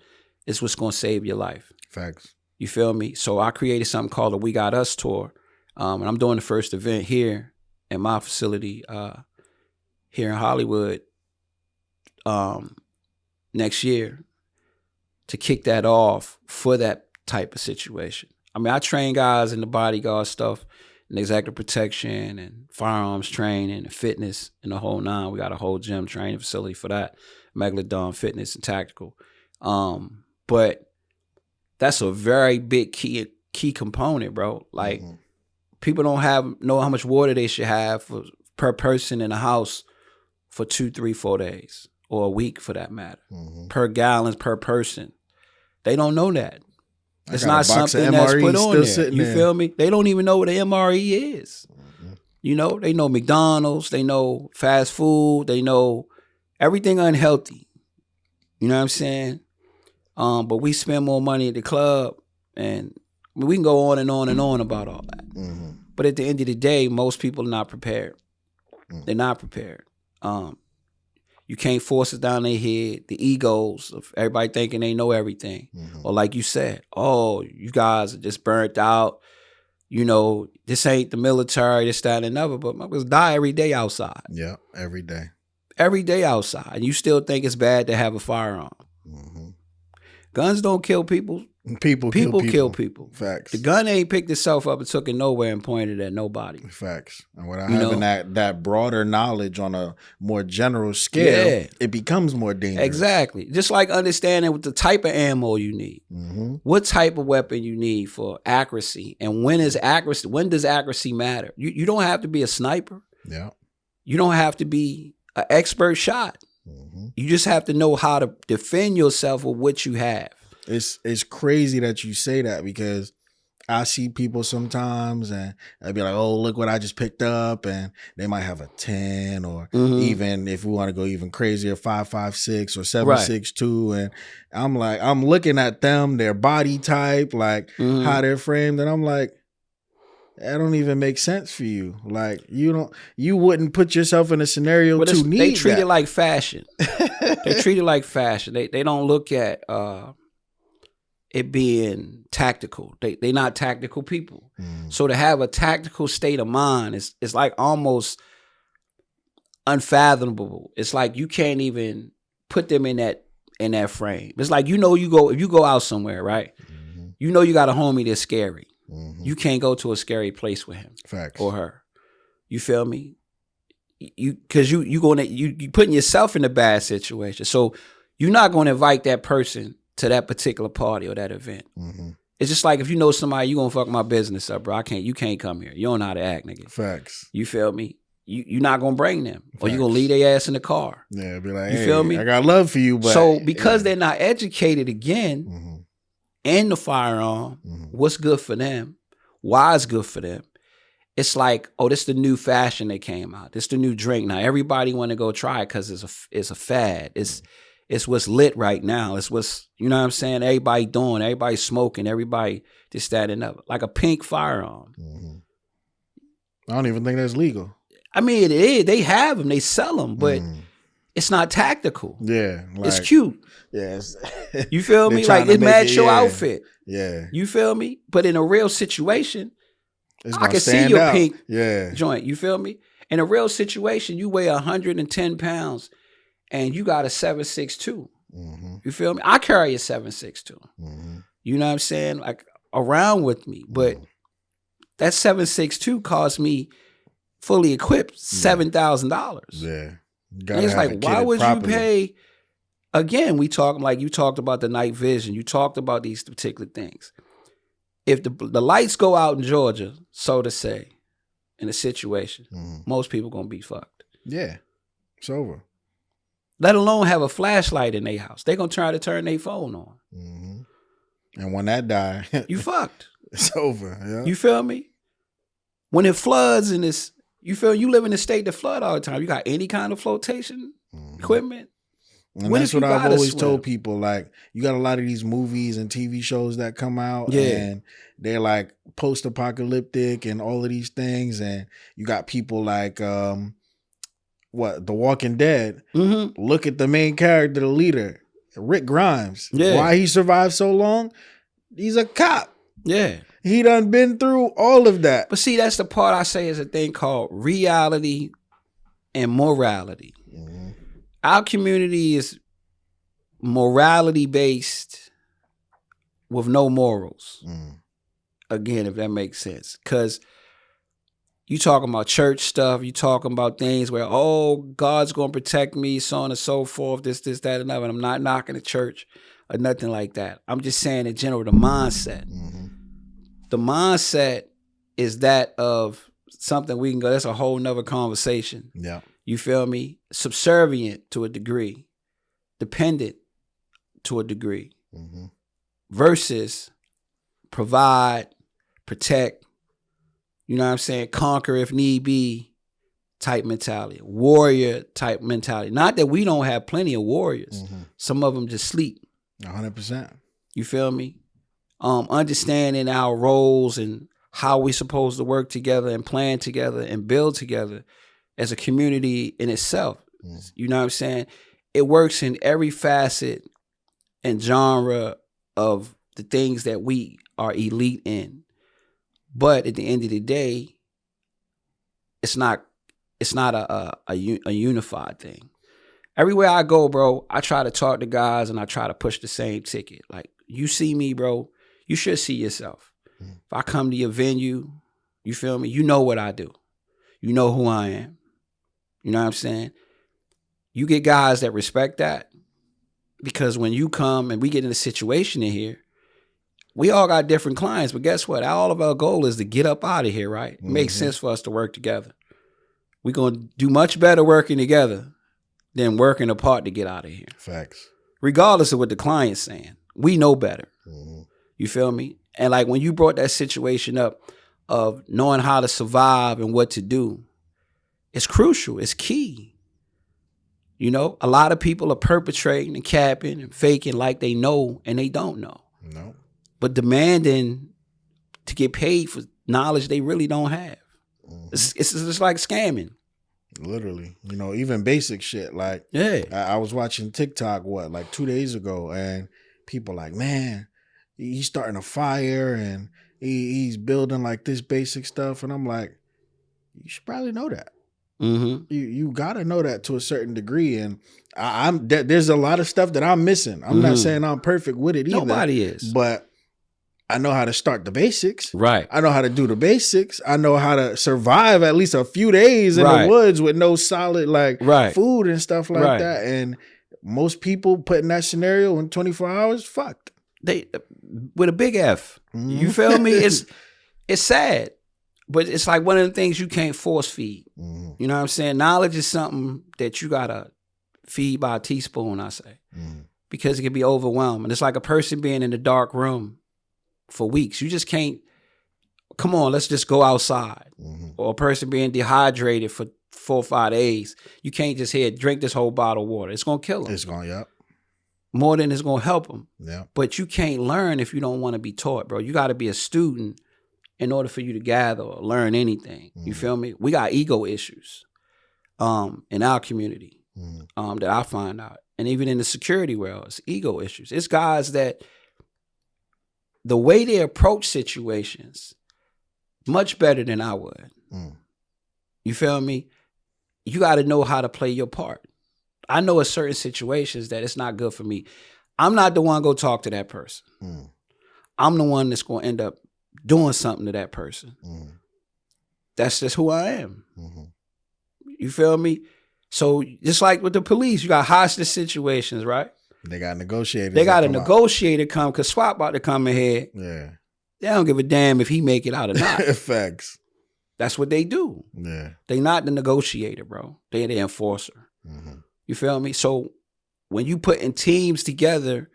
[SPEAKER 1] is what's going to save your life.
[SPEAKER 2] Facts.
[SPEAKER 1] You feel me? So I created something called the We Got Us Tour. And I'm doing the first event here in my facility here in Hollywood next year to kick that off for that type of situation. I mean, I train guys in the bodyguard stuff and executive protection and firearms training and fitness and the whole nine. We got a whole gym training facility for that, Megalodon Fitness and Tactical. But that's a very big key component, bro. Like, people don't know how much water they should have per person in a house for 2, 3, 4 days, or a week for that matter, per gallons per person. They don't know that. It's not something that's put on there. You feel me? They don't even know what an MRE is. You know, they know McDonald's, they know fast food, they know everything unhealthy. You know what I'm saying? But we spend more money at the club, and we can go on and on and on about all that. But at the end of the day, most people are not prepared. They're not prepared. You can't force it down their head. The egos of everybody thinking they know everything. Or like you said, oh, you guys are just burnt out. You know, this ain't the military, this, that, and another. But motherfuckers die every day outside.
[SPEAKER 2] Yeah, every day. Every
[SPEAKER 1] day outside. And you still think it's bad to have a firearm. Guns don't kill people.
[SPEAKER 2] People kill people. Facts.
[SPEAKER 1] The gun ain't picked itself up and took it nowhere and pointed at nobody.
[SPEAKER 2] Facts. And without having that broader knowledge on a more general scale, it becomes more dangerous.
[SPEAKER 1] Exactly. Just like understanding what the type of ammo you need, what type of weapon you need for accuracy, and when does accuracy matter? You don't have to be a sniper.
[SPEAKER 2] Yeah.
[SPEAKER 1] You don't have to be an expert shot. You just have to know how to defend yourself with what you have.
[SPEAKER 2] It's crazy that you say that, because I see people sometimes and I'd be like, oh, look what I just picked up. And they might have a 10, or even if we want to go even crazier, 5.56 or 7.62. And I'm like, I'm looking at them, their body type, like how they're framed. And I'm like, that don't even make sense for you. Like, you wouldn't put yourself in a scenario to need that.
[SPEAKER 1] They treat it like fashion. They treat it like fashion. They don't look at it being tactical. They not tactical people. So to have a tactical state of mind is like almost unfathomable. It's like you can't even put them in that frame. It's like, if you go out somewhere, right? You know you got a homie that's scary. You can't go to a scary place with him.
[SPEAKER 2] Facts.
[SPEAKER 1] Or her. You feel me? Because you putting yourself in a bad situation. So you're not going to invite that person to that particular party or that event. It's just like if you know somebody, you gonna fuck my business up, bro. You can't come here. You don't know how to act, nigga.
[SPEAKER 2] Facts.
[SPEAKER 1] You feel me? You're not gonna bring them, or you gonna leave their ass in the car.
[SPEAKER 2] Yeah, be like,
[SPEAKER 1] you feel me?
[SPEAKER 2] I got love for you, but
[SPEAKER 1] so because they're not educated again in the firearm, what's good for them, why it's good for them. It's like, oh, this is the new fashion that came out. This is the new drink. Now everybody want to go try it because it's a fad. It's what's lit right now. It's what's, you know what I'm saying? Everybody doing, everybody smoking, everybody this, that, and other. Like a pink firearm.
[SPEAKER 2] I don't even think that's legal.
[SPEAKER 1] I mean, it is. They have them. They sell them, but it's not tactical.
[SPEAKER 2] Yeah.
[SPEAKER 1] Like, it's cute.
[SPEAKER 2] Yes.
[SPEAKER 1] You feel me? Like it match your outfit.
[SPEAKER 2] Yeah.
[SPEAKER 1] You feel me? But in a real situation,
[SPEAKER 2] I can see your
[SPEAKER 1] pink joint. You feel me? In a real situation, you weigh 110 pounds and you got a 7.62. You feel me? I carry a 7.62. You know what I'm saying? Like around with me. But that 7.62 cost me fully equipped $7,000.
[SPEAKER 2] Yeah.
[SPEAKER 1] And it's like, why would you pay? Again, we talk like you talked about the night vision. You talked about these particular things. If the lights go out in Georgia, so to say, in a situation, most people gonna be fucked.
[SPEAKER 2] Yeah, it's over.
[SPEAKER 1] Let alone have a flashlight in their house. They gonna try to turn their phone on.
[SPEAKER 2] And when that die,
[SPEAKER 1] you fucked.
[SPEAKER 2] It's over. Yeah.
[SPEAKER 1] You feel me? When it floods in this, you live in a state that flood all the time. You got any kind of flotation equipment?
[SPEAKER 2] And that's what I've always told people. Like, you got a lot of these movies and TV shows that come out, and they're like post-apocalyptic and all of these things. And you got people like, The Walking Dead. Look at the main character, the leader, Rick Grimes. Why he survived so long? He's a cop.
[SPEAKER 1] Yeah.
[SPEAKER 2] He done been through all of that.
[SPEAKER 1] But see, that's the part I say is a thing called reality and morality. Our community is morality based with no morals. Again, if that makes sense. Because you talking about church stuff, you talking about things where, oh, God's going to protect me, so on and so forth, this, that, and other. And I'm not knocking the church or nothing like that. I'm just saying in general, the mindset. The mindset is that of something we can go, that's a whole nother conversation.
[SPEAKER 2] Yeah.
[SPEAKER 1] You feel me? Subservient to a degree, dependent to a degree, versus provide, protect, you know what I'm saying, conquer if need be type mentality, warrior type mentality. Not that we don't have plenty of warriors. Some of them just sleep.
[SPEAKER 2] 100%.
[SPEAKER 1] You feel me? Understanding our roles and how we supposed to work together and plan together and build together as a community in itself. You know what I'm saying? It works in every facet and genre of the things that we are elite in. But at the end of the day, it's not a unified thing. Everywhere I go, bro, I try to talk to guys and I try to push the same ticket. Like, you see me, bro, you should see yourself. If I come to your venue, you feel me? You know what I do. You know who I am. You know what I'm saying? You get guys that respect that, because when you come and we get in a situation in here, we all got different clients, but guess what? All of our goal is to get up out of here, right? It makes sense for us to work together. We're going to do much better working together than working apart to get out of here.
[SPEAKER 2] Facts.
[SPEAKER 1] Regardless of what the client's saying, we know better. You feel me? And like when you brought that situation up of knowing how to survive and what to do, it's crucial. It's key. You know, a lot of people are perpetrating and capping and faking like they know and they don't know.
[SPEAKER 2] No.
[SPEAKER 1] But demanding to get paid for knowledge they really don't have. It's just like scamming.
[SPEAKER 2] Literally. You know, even basic shit. Like, I was watching TikTok, like 2 days ago, and people like, man, he's starting a fire and he's building like this basic stuff. And I'm like, you should probably know that. You got to know that to a certain degree. And there's a lot of stuff that I'm missing. I'm not saying I'm perfect with it either.
[SPEAKER 1] Nobody is.
[SPEAKER 2] But I know how to start the basics.
[SPEAKER 1] Right.
[SPEAKER 2] I know how to do the basics. I know how to survive at least a few days in the woods with no solid food and stuff like that. And most people put in that scenario in 24 hours, fucked.
[SPEAKER 1] They with a big F. You feel me? It's sad. But it's like one of the things you can't force feed. You know what I'm saying? Knowledge is something that you gotta feed by a teaspoon, I say. Because it can be overwhelming. It's like a person being in a dark room for weeks. You just can't, come on, let's just go outside. Or a person being dehydrated for 4 or 5 days. You can't just drink this whole bottle of water. It's gonna kill them.
[SPEAKER 2] It's gonna,
[SPEAKER 1] More than it's gonna help them.
[SPEAKER 2] Yeah.
[SPEAKER 1] But you can't learn if you don't want to be taught, bro. You gotta be a student in order for you to gather or learn anything. You feel me? We got ego issues in our community that I find out. And even in the security world, it's ego issues. It's guys that the way they approach situations, much better than I would. You feel me? You got to know how to play your part. I know in certain situations that it's not good for me. I'm not the one to go talk to that person. I'm the one that's going to end up doing something to that person. That's just who I am. You feel me? So just like with the police, you got hostage situations, right?
[SPEAKER 2] They got negotiators.
[SPEAKER 1] They got a negotiator come because SWAT about to come in here.
[SPEAKER 2] Yeah.
[SPEAKER 1] They don't give a damn if he make it out or not.
[SPEAKER 2] Facts.
[SPEAKER 1] That's what they do.
[SPEAKER 2] Yeah.
[SPEAKER 1] They not the negotiator, bro. They the enforcer. You feel me? So when you put in teams together,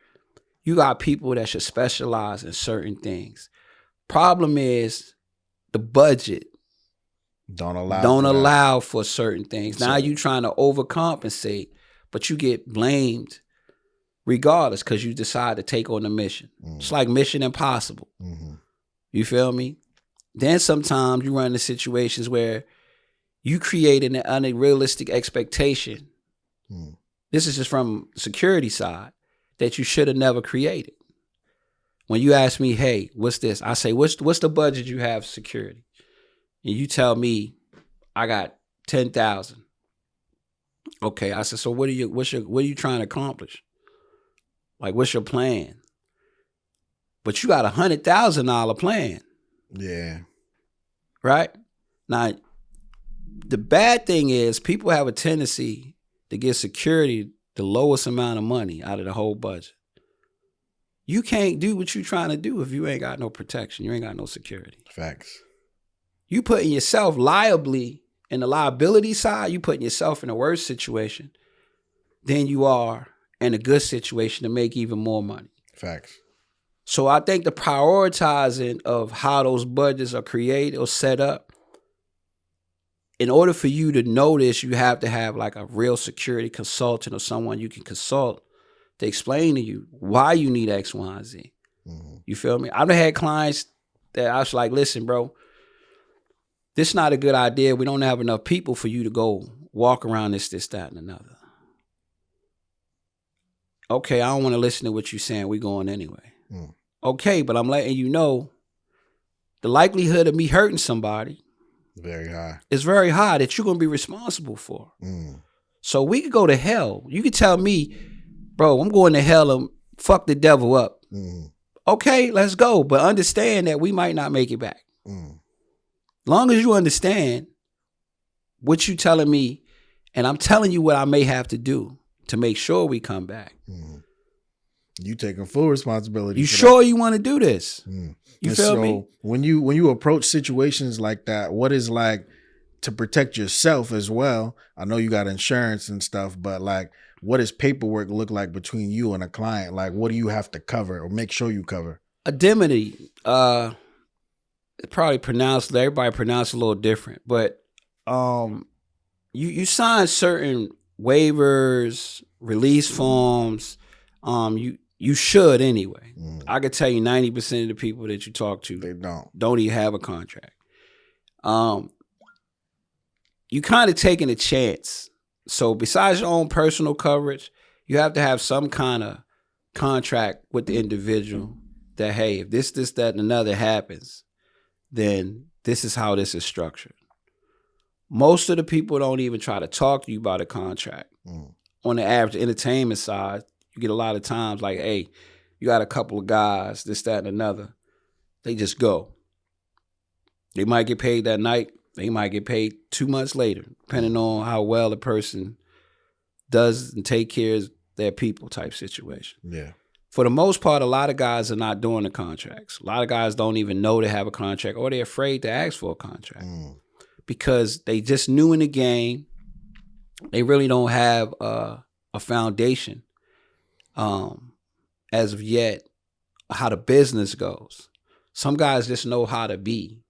[SPEAKER 1] you got people that should specialize in certain things. Problem is the budget don't allow for certain things. Now you trying to overcompensate, but you get blamed regardless because you decide to take on the mission. It's like Mission Impossible. You feel me? Then sometimes you run into situations where you create an unrealistic expectation. This is just from security side that you should have never created. When you ask me, hey, what's this? I say, what's the budget you have for security? And you tell me, I got 10,000. Okay, I said, so what are you trying to accomplish? Like, what's your plan? But you got $100,000 plan.
[SPEAKER 2] Yeah.
[SPEAKER 1] Right? Now, the bad thing is people have a tendency to give security the lowest amount of money out of the whole budget. You can't do what you're trying to do if you ain't got no protection. You ain't got no security.
[SPEAKER 2] Facts.
[SPEAKER 1] You putting yourself liably in the liability side, you putting yourself in a worse situation than you are in a good situation to make even more money.
[SPEAKER 2] Facts.
[SPEAKER 1] So I think the prioritizing of how those budgets are created or set up, in order for you to know this, you have to have like a real security consultant or someone you can consult to explain to you why you need X, Y, and Z. You feel me? I've had clients that I was like, listen, bro, this is not a good idea. We don't have enough people for you to go walk around this, that, and another. Okay, I don't want to listen to what you're saying. We're going anyway. Okay, but I'm letting you know the likelihood of me hurting somebody
[SPEAKER 2] very high.
[SPEAKER 1] Is very high that you're going to be responsible for. So we could go to hell. You could tell me, bro, I'm going to hell and fuck the devil up. Okay, let's go. But understand that we might not make it back. Long as you understand what you telling me, and I'm telling you what I may have to do to make sure we come back.
[SPEAKER 2] You taking full responsibility.
[SPEAKER 1] You sure you want to do this? You feel me?
[SPEAKER 2] When you approach situations like that, what is like to protect yourself as well? I know you got insurance and stuff, but like, what does paperwork look like between you and a client? Like, what do you have to cover or make sure you cover?
[SPEAKER 1] Indemnity. Probably everybody pronounce it a little different, but you sign certain waivers, release forms. You should anyway. I could tell you 90% of the people that you talk to
[SPEAKER 2] they
[SPEAKER 1] don't even have a contract. You kind of taking a chance. So besides your own personal coverage, you have to have some kind of contract with the individual that, hey, if this, that, and another happens, then this is how this is structured. Most of the people don't even try to talk to you about a contract. On the average entertainment side, you get a lot of times like, hey, you got a couple of guys, this, that, and another. They just go. They might get paid that night. They might get paid 2 months later, depending on how well the person does and take care of their people type situation.
[SPEAKER 2] Yeah.
[SPEAKER 1] For the most part, a lot of guys are not doing the contracts. A lot of guys don't even know they have a contract, or they're afraid to ask for a contract because they just new in the game. They really don't have a foundation as of yet how the business goes. Some guys just know how to be.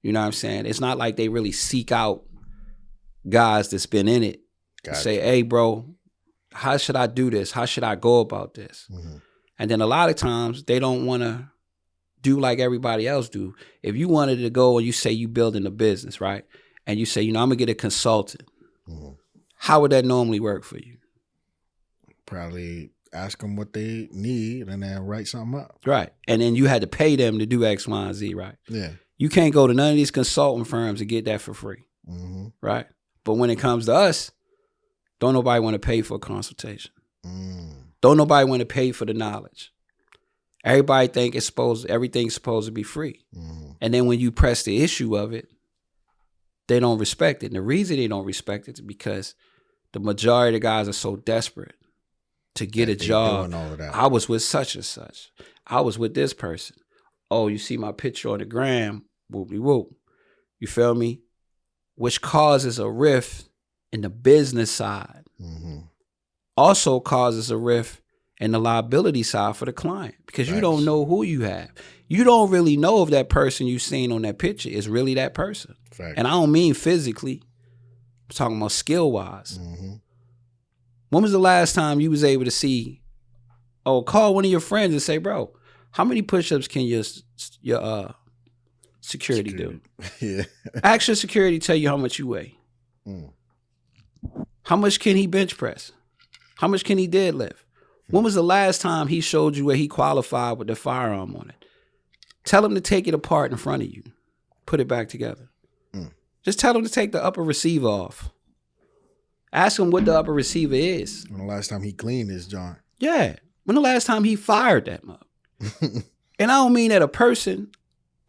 [SPEAKER 1] You know what I'm saying? It's not like they really seek out guys that's been in it. Gotcha. Say, hey, bro, how should I do this? How should I go about this? And then a lot of times they don't want to do like everybody else do. If you wanted to go and you say you building a business, right? And you say, I'm going to get a consultant. How would that normally work for you?
[SPEAKER 2] Probably ask them what they need and then write something up.
[SPEAKER 1] Right. And then you had to pay them to do X, Y, and Z, right?
[SPEAKER 2] Yeah.
[SPEAKER 1] You can't go to none of these consulting firms and get that for free. Right? But when it comes to us, don't nobody want to pay for a consultation. Don't nobody want to pay for the knowledge. Everybody think everything's supposed to be free. And then when you press the issue of it, they don't respect it. And the reason they don't respect it is because the majority of the guys are so desperate to get a job. I was with such and such. I was with this person. Oh, you see my picture on the gram, whoop-de-whoop. You feel me? Which causes a rift in the business side. Also causes a rift in the liability side for the client because you don't know who you have. You don't really know if that person you seen on that picture is really that person. And I don't mean physically. I'm talking about skill-wise. When was the last time you was able to see, call one of your friends and say, bro, how many push-ups can your security do?
[SPEAKER 2] Yeah.
[SPEAKER 1] Ask your security tell you how much you weigh. How much can he bench press? How much can he deadlift? When was the last time he showed you where he qualified with the firearm on it? Tell him to take it apart in front of you. Put it back together. Just tell him to take the upper receiver off. Ask him what the upper receiver is.
[SPEAKER 2] When the last time he cleaned his joint.
[SPEAKER 1] Yeah. When the last time he fired that mug. And I don't mean that a person.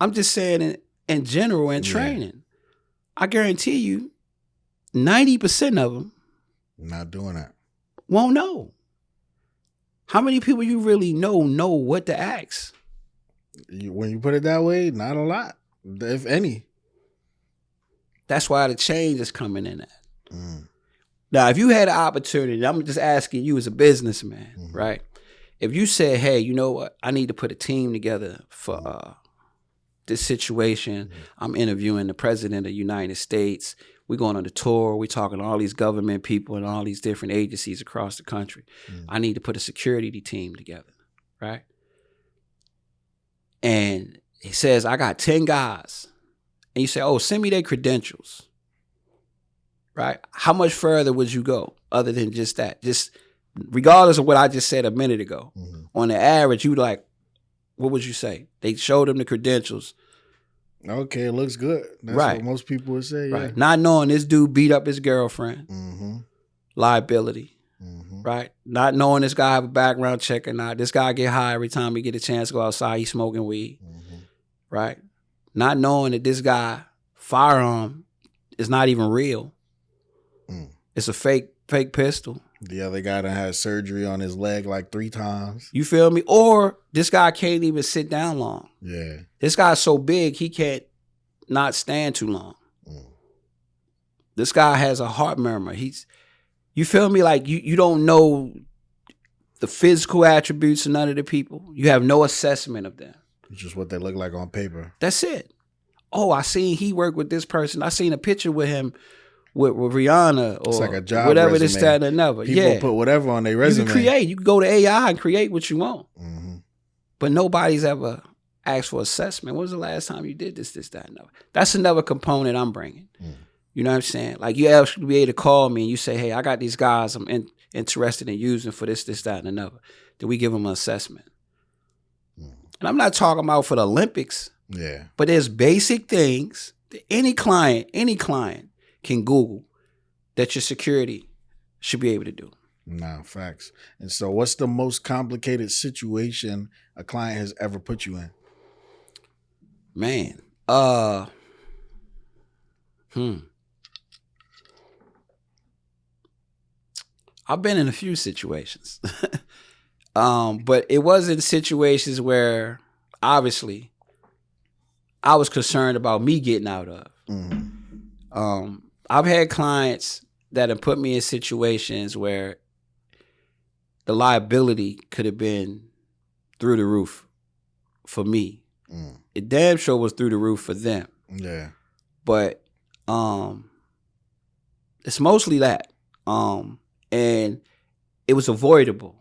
[SPEAKER 1] I'm just saying in general in training. I guarantee you 90% of them
[SPEAKER 2] not doing that.
[SPEAKER 1] Won't know. How many people you really know what to ask?
[SPEAKER 2] When you put it that way, not a lot, if any.
[SPEAKER 1] That's why the change is coming in that. Now, if you had an opportunity, I'm just asking you as a businessman, right? If you said, hey, you know what? I need to put a team together for this situation. I'm interviewing the president of the United States. We're going on the tour. We're talking to all these government people and all these different agencies across the country. I need to put a security team together, right? And he says, I got 10 guys. And you say, send me their credentials, right? How much further would you go other than just that? Just regardless of what I just said a minute ago. On the average, you like, what would you say? They showed them the credentials.
[SPEAKER 2] Okay, it looks good. That's what most people would say.
[SPEAKER 1] Right. Not knowing this dude beat up his girlfriend. Liability. Right. Not knowing this guy have a background check or not. This guy get high every time he get a chance to go outside. He's smoking weed. Right. Not knowing that this guy firearm is not even real. It's a fake pistol.
[SPEAKER 2] The other guy that had surgery on his leg like 3 times.
[SPEAKER 1] You feel me? Or this guy can't even sit down long.
[SPEAKER 2] Yeah.
[SPEAKER 1] This guy's so big, he can't not stand too long. This guy has a heart murmur. You feel me? Like you don't know the physical attributes of none of the people. You have no assessment of them.
[SPEAKER 2] It's just what they look like on paper.
[SPEAKER 1] That's it. I seen he worked with this person. I seen a picture with him with Rihanna or
[SPEAKER 2] it's like a job
[SPEAKER 1] whatever
[SPEAKER 2] resume.
[SPEAKER 1] This, that, and another.
[SPEAKER 2] People put whatever on their resume.
[SPEAKER 1] You can create. You can go to AI and create what you want. But nobody's ever asked for assessment. When was the last time you did this, that, and another? That's another component I'm bringing. You know what I'm saying? Like you actually be able to call me and you say, hey, I got these guys I'm interested in using for this, that, and another. Then we give them an assessment. And I'm not talking about for the Olympics.
[SPEAKER 2] Yeah.
[SPEAKER 1] But there's basic things that any client can Google that your security should be able to do.
[SPEAKER 2] Nah, facts. And so what's the most complicated situation a client has ever put you in?
[SPEAKER 1] Man. I've been in a few situations. But it wasn't situations where obviously I was concerned about me getting out of. I've had clients that have put me in situations where the liability could have been through the roof for me. It damn sure was through the roof for them.
[SPEAKER 2] Yeah.
[SPEAKER 1] But it's mostly that. And it was avoidable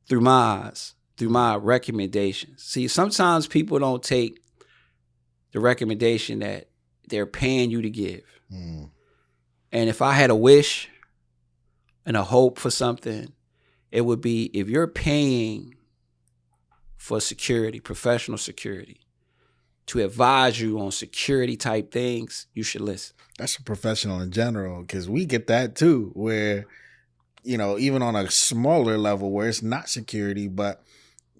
[SPEAKER 1] through my eyes, through my recommendations. See, sometimes people don't take the recommendation that they're paying you to give. And if I had a wish and a hope for something, it would be if you're paying for security, professional security, to advise you on security type things, you should listen.
[SPEAKER 2] That's a professional in general, because we get that too, where, you know, even on a smaller level where it's not security, but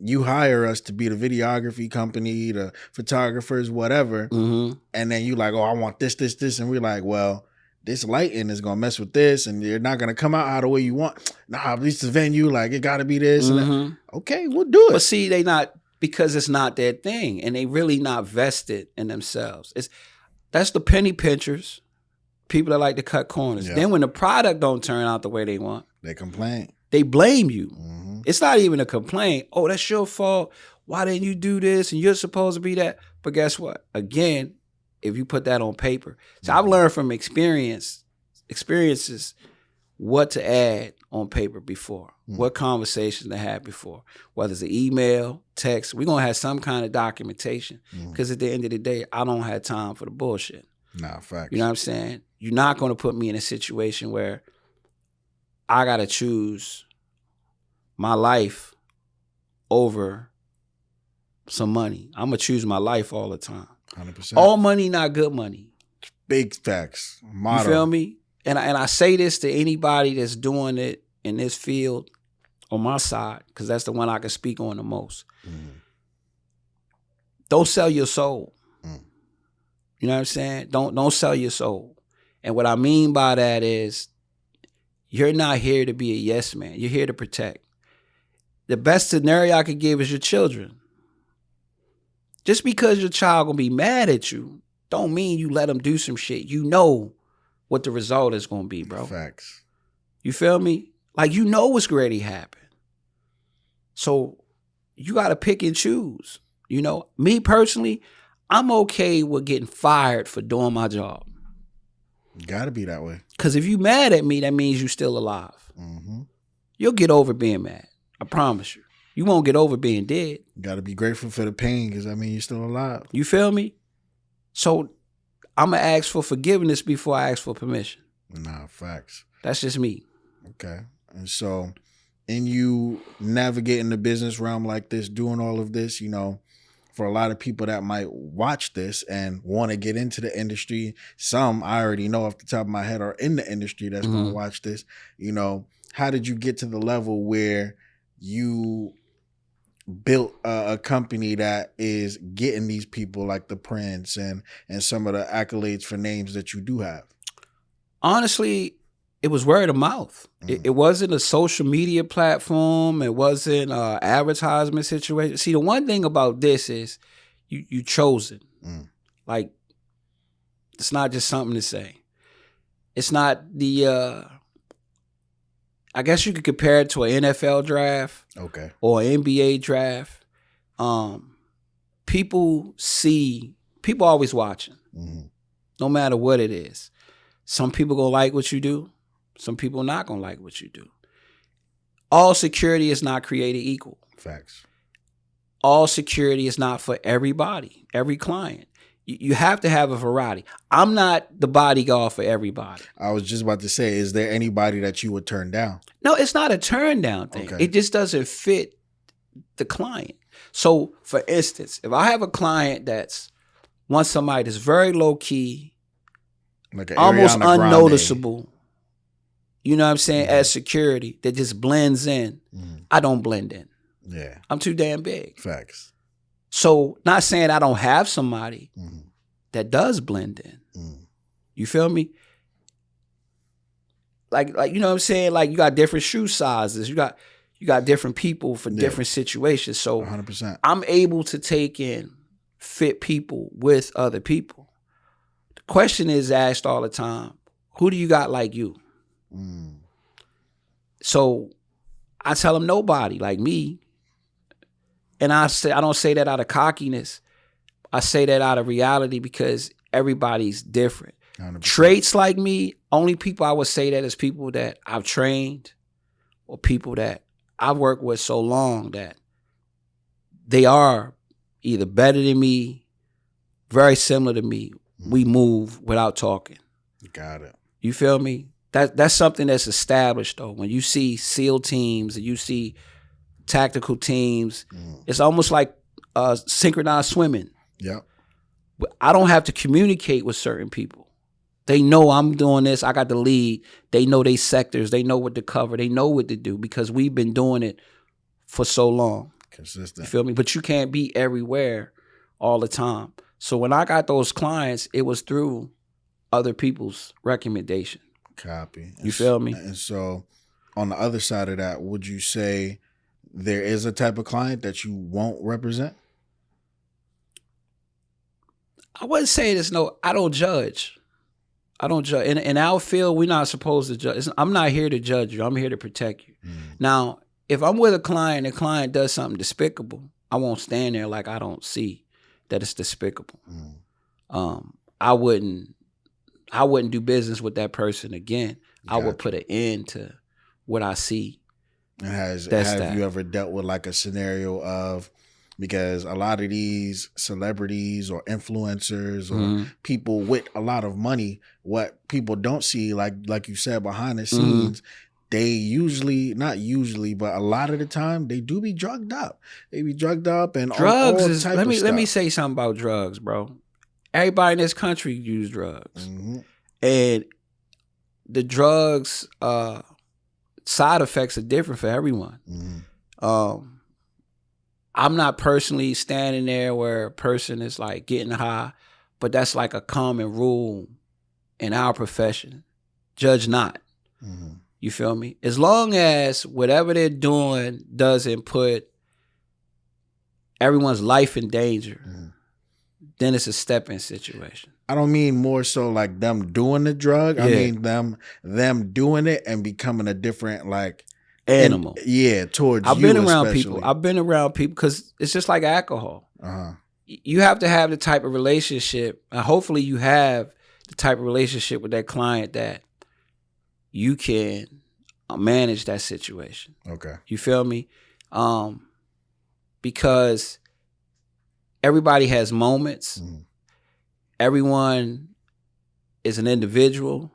[SPEAKER 2] you hire us to be the videography company, the photographers, whatever. And then you like, oh, I want this. And we're like, well, this lighting is going to mess with this and you're not going to come out how the way you want. Nah, at least the venue, like it got to be this. And that. Okay, we'll do it.
[SPEAKER 1] But see, they not, because it's not their thing and they really not vested in themselves. That's the penny pinchers, people that like to cut corners. Yeah. Then when the product don't turn out the way they want,
[SPEAKER 2] they complain.
[SPEAKER 1] They blame you. It's not even a complaint. Oh, that's your fault. Why didn't you do this? And you're supposed to be that. But guess what? Again, if you put that on paper. So I've learned from experiences what to add on paper before, what conversations to have before, whether it's an email, text. We're going to have some kind of documentation because at the end of the day, I don't have time for the bullshit.
[SPEAKER 2] Nah, facts.
[SPEAKER 1] You know what I'm saying? You're not going to put me in a situation where I got to choose my life over some money. I'm going to choose my life all the time.
[SPEAKER 2] 100%.
[SPEAKER 1] All money, not good money.
[SPEAKER 2] Big facts. Motto.
[SPEAKER 1] You feel me? And I say this to anybody that's doing it in this field on my side, because that's the one I can speak on the most. Don't sell your soul. You know what I'm saying? Don't sell your soul. And what I mean by that is you're not here to be a yes man. You're here to protect. The best scenario I could give is your children. Just because your child gonna be mad at you, don't mean you let them do some shit. You know what the result is gonna be, bro.
[SPEAKER 2] Facts.
[SPEAKER 1] You feel me? Like, you know what's going to happen. So you got to pick and choose. You know, me personally, I'm okay with getting fired for doing my job.
[SPEAKER 2] Got to be that way.
[SPEAKER 1] Because if you mad at me, that means you still alive. You'll get over being mad. I promise you. You won't get over being dead.
[SPEAKER 2] You got to be grateful for the pain because, I mean, you're still alive.
[SPEAKER 1] You feel me? So I'm going to ask for forgiveness before I ask for permission.
[SPEAKER 2] Nah, facts.
[SPEAKER 1] That's just me.
[SPEAKER 2] Okay. And so in you navigating the business realm like this, doing all of this, you know, for a lot of people that might watch this and want to get into the industry, some I already know off the top of my head are in the industry that's going to watch this, you know, how did you get to the level where you built a company that is getting these people like the Prince and some of the accolades for names that you do have?
[SPEAKER 1] Honestly, it was word of mouth. It wasn't a social media platform. It wasn't an advertisement situation. See, the one thing about this is you chosen. Like, it's not just something to say. It's not the, I guess you could compare it to an NFL draft.
[SPEAKER 2] Okay.
[SPEAKER 1] Or an NBA draft. People always watching. No matter what it is. Some people gonna like what you do. Some people not gonna like what you do. All security is not created equal.
[SPEAKER 2] Facts.
[SPEAKER 1] All security is not for everybody, every client. You have to have a variety. I'm not the bodyguard for everybody.
[SPEAKER 2] I was just about to say, is there anybody that you would turn down?
[SPEAKER 1] No, it's not a turn down thing. Okay. It just doesn't fit the client. So, for instance, if I have a client that's wants somebody that's very low key, like almost unnoticeable, you know what I'm saying, as security, that just blends in. I don't blend in.
[SPEAKER 2] Yeah.
[SPEAKER 1] I'm too damn big.
[SPEAKER 2] Facts.
[SPEAKER 1] So not saying I don't have somebody that does blend in. You feel me? Like you know what I'm saying? Like you got different shoe sizes. You got different people for different situations. So
[SPEAKER 2] 100%.
[SPEAKER 1] I'm able to take in fit people with other people. The question is asked all the time, who do you got like you? So I tell them nobody like me. And I don't say that out of cockiness. I say that out of reality because everybody's different.
[SPEAKER 2] 100%.
[SPEAKER 1] Traits like me, only people I would say that is people that I've trained or people that I've worked with so long that they are either better than me, very similar to me. We move without talking.
[SPEAKER 2] Got it.
[SPEAKER 1] You feel me? That's something that's established though. When you see SEAL teams and you see tactical teams, it's almost like synchronized swimming.
[SPEAKER 2] Yep.
[SPEAKER 1] I don't have to communicate with certain people. They know I'm doing this. I got the lead. They know they sectors. They know what to cover. They know what to do because we've been doing it for so long.
[SPEAKER 2] Consistent.
[SPEAKER 1] You feel me? But you can't be everywhere all the time. So when I got those clients, it was through other people's recommendation.
[SPEAKER 2] Copy.
[SPEAKER 1] You feel me?
[SPEAKER 2] And so on the other side of that, would you say there is a type of client that you won't represent?
[SPEAKER 1] I wouldn't say there's I don't judge. I don't judge. In our field, we're not supposed to judge. I'm not here to judge you. I'm here to protect you. Now, if I'm with a client and the client does something despicable, I won't stand there like I don't see that it's despicable. I wouldn't do business with that person again. I would put an end to what I see.
[SPEAKER 2] And have you ever dealt with like a scenario of, because a lot of these celebrities or influencers or people with a lot of money, what people don't see, like you said, behind the scenes, they not usually, but a lot of the time they do be drugged up. They be drugged up and
[SPEAKER 1] drugs
[SPEAKER 2] all
[SPEAKER 1] is.
[SPEAKER 2] type
[SPEAKER 1] Let
[SPEAKER 2] of
[SPEAKER 1] me
[SPEAKER 2] stuff.
[SPEAKER 1] say something about drugs, bro. Everybody in this country use drugs, and the drugs side effects are different for everyone. I'm not personally standing there where a person is like getting high, but that's like a common rule in our profession. Judge not. You feel me? As long as whatever they're doing doesn't put everyone's life in danger, then it's a step-in situation.
[SPEAKER 2] I don't mean more so like them doing the drug.
[SPEAKER 1] Yeah.
[SPEAKER 2] I mean them doing it and becoming a different like
[SPEAKER 1] animal.
[SPEAKER 2] Towards
[SPEAKER 1] I've
[SPEAKER 2] you
[SPEAKER 1] been around
[SPEAKER 2] especially.
[SPEAKER 1] people. I've been around people because it's just like alcohol. You have to have the type of relationship, and hopefully you have the type of relationship with that client that you can manage that situation.
[SPEAKER 2] Okay.
[SPEAKER 1] You feel me? Because everybody has moments. Everyone is an individual.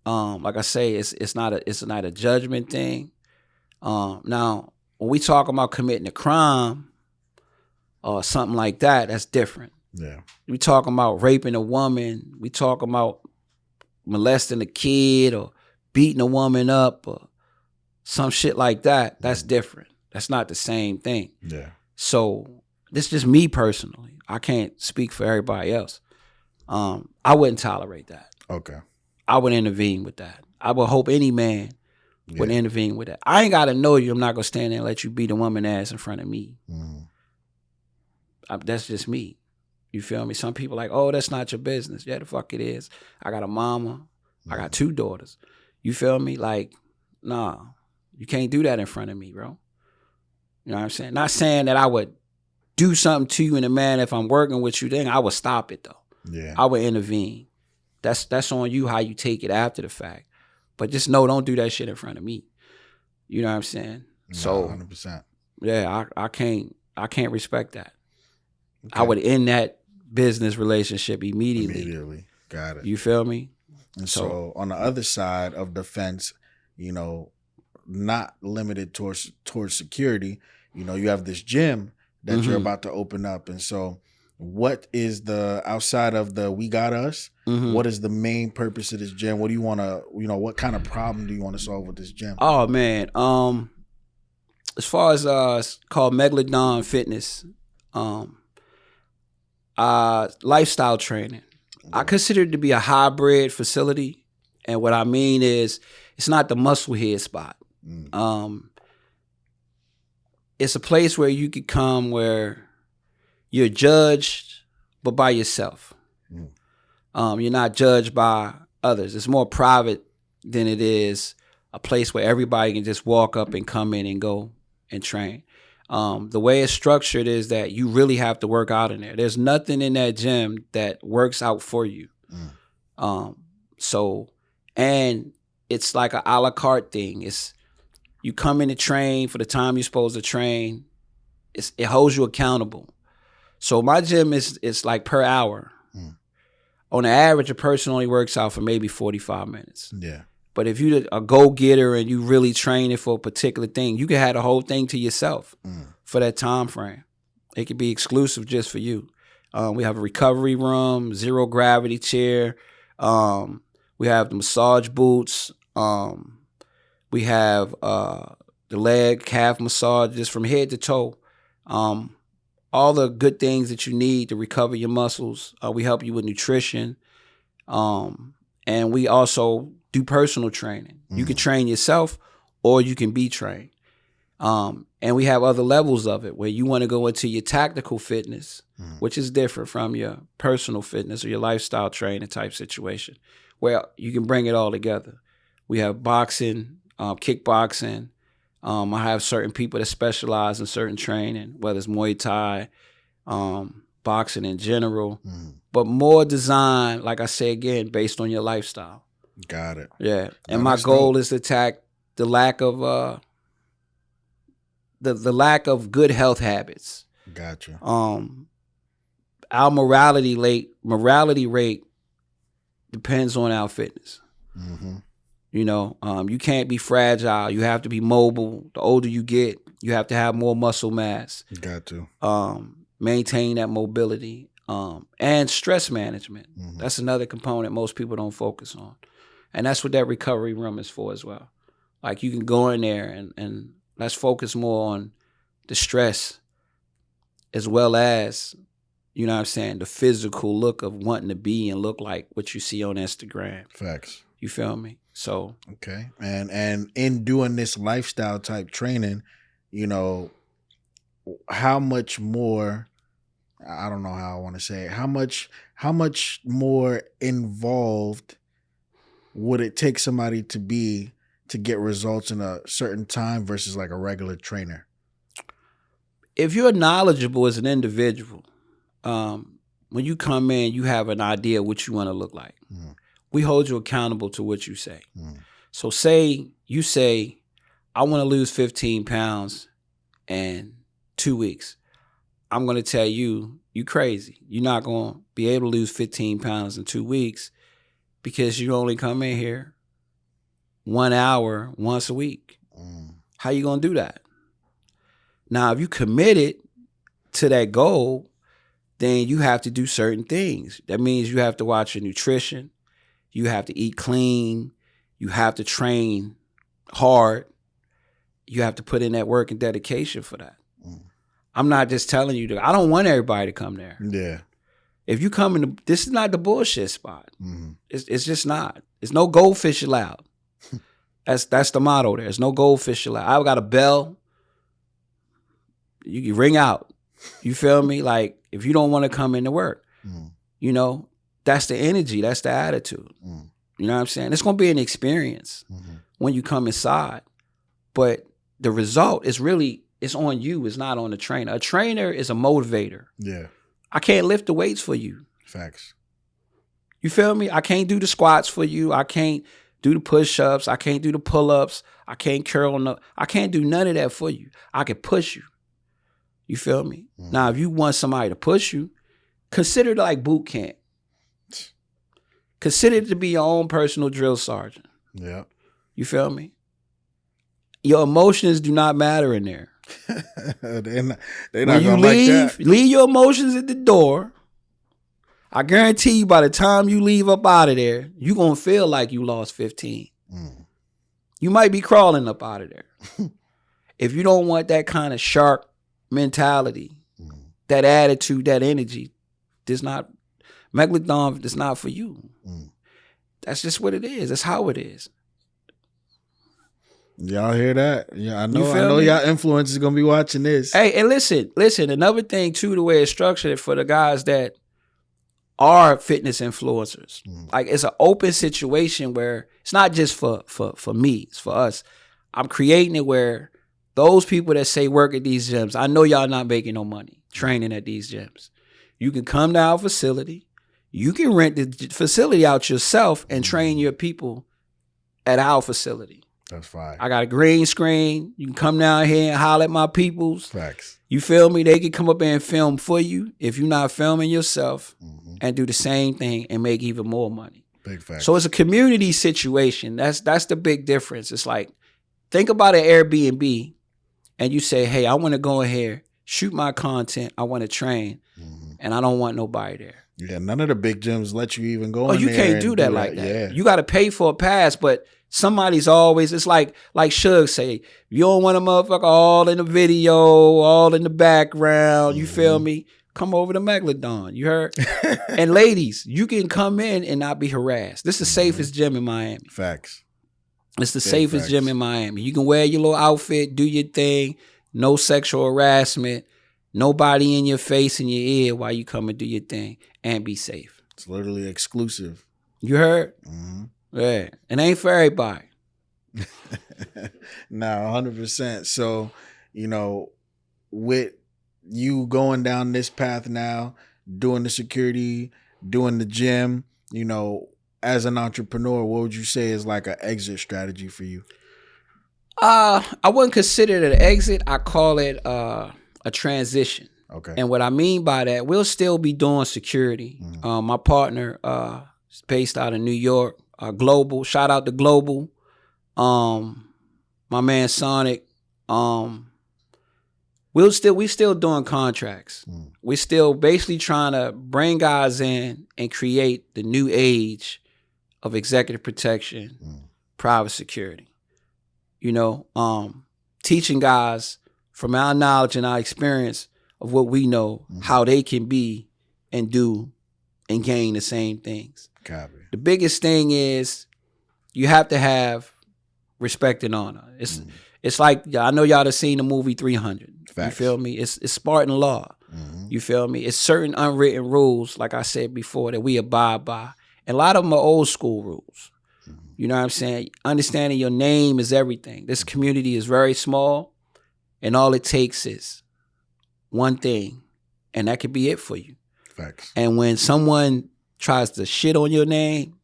[SPEAKER 1] Like I say, it's not a judgment thing. Now, when we talk about committing a crime or something like that, that's different.
[SPEAKER 2] Yeah.
[SPEAKER 1] We talking about raping a woman. We talking about molesting a kid or beating a woman up or some shit like that. That's different. That's not the same thing.
[SPEAKER 2] Yeah.
[SPEAKER 1] So this is just me personally. I can't speak for everybody else. I wouldn't tolerate that.
[SPEAKER 2] Okay.
[SPEAKER 1] I would intervene with that. I would hope any man would intervene with that. I ain't got to know you. I'm not going to stand there and let you beat a woman ass in front of me. That's just me. You feel me? Some people like, oh, that's not your business. Yeah, the fuck it is. I got a mama. I got 2 daughters. You feel me? Like, nah, you can't do that in front of me, bro. You know what I'm saying? Not saying that I would do something to you in a manner if I'm working with you, then I would stop it though.
[SPEAKER 2] Yeah.
[SPEAKER 1] I would intervene. That's on you how you take it after the fact. But just know, don't do that shit in front of me. You know what I'm saying?
[SPEAKER 2] No,
[SPEAKER 1] So
[SPEAKER 2] 100%.
[SPEAKER 1] Yeah, I can't respect that.
[SPEAKER 2] Okay.
[SPEAKER 1] I would end that business relationship immediately.
[SPEAKER 2] Got it.
[SPEAKER 1] You feel me?
[SPEAKER 2] And so on the other side of the fence, you know, not limited towards security, you know, you have this gym that you're about to open up. And so what is the, outside of the We Got Us, what is the main purpose of this gym? What do you want to, you know, what kind of problem do you want to solve with this gym?
[SPEAKER 1] Oh man, as far as it's called Megalodon Fitness Lifestyle training. I consider it to be a hybrid facility. And what I mean is it's not the muscle head spot. It's a place where you could come where you're judged, but by yourself. You're not judged by others. It's more private than it is a place where everybody can just walk up and come in and go and train. The way it's structured is that you really have to work out in there. There's nothing in that gym that works out for you. And it's like a la carte thing. It's you come in to train for the time you're supposed to train. It holds you accountable. So my gym is like per hour. On the average, a person only works out for maybe 45 minutes.
[SPEAKER 2] Yeah.
[SPEAKER 1] But if you're a go-getter and you really train it for a particular thing, you can have the whole thing to yourself for that time frame. It could be exclusive just for you. We have a recovery room, zero gravity chair. We have the massage boots. We have the leg, calf massage, just from head to toe. All the good things that you need to recover your muscles. We help you with nutrition. And we also do personal training. You can train yourself or you can be trained. And we have other levels of it where you want to go into your tactical fitness, which is different from your personal fitness or your lifestyle training type situation, where you can bring it all together. We have boxing, kickboxing. I have certain people that specialize in certain training, whether it's Muay Thai, boxing in general, but more designed, like I say again, based on your lifestyle.
[SPEAKER 2] Got it.
[SPEAKER 1] Yeah, and my goal is to attack the lack of the lack of good health habits.
[SPEAKER 2] Gotcha.
[SPEAKER 1] Our morality rate depends on our fitness. You know, you can't be fragile. You have to be mobile. The older you get, you have to have more muscle mass.
[SPEAKER 2] Got to.
[SPEAKER 1] Maintain that mobility. And stress management. That's another component most people don't focus on. And that's what that recovery room is for as well. Like you can go in there and let's focus more on the stress as well as, you know what I'm saying, the physical look of wanting to be and look like what you see on Instagram.
[SPEAKER 2] Facts.
[SPEAKER 1] You feel me? So
[SPEAKER 2] okay. And in doing this lifestyle type training, you know, how much more, I don't know how I want to say it, how much more involved would it take somebody to be to get results in a certain time versus like a regular trainer?
[SPEAKER 1] If you're knowledgeable as an individual, when you come in, you have an idea of what you want to look like. We hold you accountable to what you say. So say you say, I want to lose 15 pounds in 2 weeks. I'm going to tell you, you crazy. You're not going to be able to lose 15 pounds in 2 weeks because you only come in here 1 hour once a week. How you going to do that? Now, if you committed to that goal, then you have to do certain things. That means you have to watch your nutrition. You have to eat clean. You have to train hard. You have to put in that work and dedication for that. I'm not just telling you to. I don't want everybody to come there.
[SPEAKER 2] Yeah.
[SPEAKER 1] If you come in, this is not the bullshit spot. It's just not. There's no goldfish allowed. That's the motto there. There's no goldfish allowed. I've got a bell. You can ring out. You feel me? Like, if you don't want to come into work, you know, that's the energy. That's the attitude. You know what I'm saying? It's going to be an experience when you come inside. But the result is really, it's on you. It's not on the trainer. A trainer is a motivator.
[SPEAKER 2] Yeah.
[SPEAKER 1] I can't lift the weights for you.
[SPEAKER 2] Facts.
[SPEAKER 1] You feel me? I can't do the squats for you. I can't do the push-ups. I can't do the pull-ups. I can't curl. I can't do none of that for you. I can push you. You feel me? Now, if you want somebody to push you, consider it like boot camp. Consider it to be your own personal drill sergeant.
[SPEAKER 2] Yeah.
[SPEAKER 1] You feel me? Your emotions do not matter in there.
[SPEAKER 2] They're not
[SPEAKER 1] when you
[SPEAKER 2] gonna
[SPEAKER 1] leave,
[SPEAKER 2] like that.
[SPEAKER 1] leave your emotions at the door. I guarantee you by the time you leave up out of there, you're going to feel like you lost 15. You might be crawling up out of there. If you don't want that kind of shark mentality, that attitude, that energy, Megalodon is not for you. That's just what it is. That's how it is.
[SPEAKER 2] Y'all hear that? Yeah, I know y'all influencers gonna be watching this.
[SPEAKER 1] Hey, and listen, another thing too, the way it's structured for the guys that are fitness influencers. Like, it's an open situation where it's not just for me, it's for us. I'm creating it where those people that say work at these gyms, I know y'all not making no money training at these gyms. You can come to our facility. You can rent the facility out yourself and train your people at our facility.
[SPEAKER 2] That's fine.
[SPEAKER 1] I got a green screen. You can come down here and holler at my peoples.
[SPEAKER 2] Facts.
[SPEAKER 1] You feel me? They can come up there and film for you if you're not filming yourself and do the same thing and make even more money.
[SPEAKER 2] Big facts.
[SPEAKER 1] So it's a community situation. That's the big difference. It's like, think about an Airbnb and you say, hey, I want to go in here, shoot my content. I want to train and I don't want nobody there.
[SPEAKER 2] Yeah, none of the big gyms let you even go in there.
[SPEAKER 1] Oh, you can't do that like that.
[SPEAKER 2] Yeah.
[SPEAKER 1] You got to pay for a pass, but somebody's always, it's like Suge say, you don't want a motherfucker all in the video, all in the background, you feel me? Come over to Megalodon, you heard? And ladies, you can come in and not be harassed. This is the safest gym in Miami.
[SPEAKER 2] Facts.
[SPEAKER 1] It's the safest gym in Miami. You can wear your little outfit, do your thing, no sexual harassment, nobody in your face and your ear while you come and do your thing, and be safe.
[SPEAKER 2] It's literally exclusive.
[SPEAKER 1] You heard? Yeah. It ain't for everybody.
[SPEAKER 2] Nah, 100%. So, with you going down this path now, doing the security, doing the gym, as an entrepreneur, what would you say is like an exit strategy for you?
[SPEAKER 1] I wouldn't consider it an exit. I call it a transition.
[SPEAKER 2] Okay.
[SPEAKER 1] And what I mean by that, we'll still be doing security. My partner is based out of New York, Global. Shout out to Global. My man Sonic. We still doing contracts. We're still basically trying to bring guys in and create the new age of executive protection, private security. Teaching guys from our knowledge and our experience of what we know, how they can be and do and gain the same things.
[SPEAKER 2] Copy.
[SPEAKER 1] The biggest thing is you have to have respect and honor. It's like, I know y'all have seen the movie 300. Facts. You feel me? It's Spartan law. You feel me? It's certain unwritten rules, like I said before, that we abide by. And a lot of them are old school rules. You know what I'm saying? Understanding your name is everything. This community is very small, and all it takes is one thing, and that could be it for you.
[SPEAKER 2] Facts.
[SPEAKER 1] And when someone tries to shit on your name,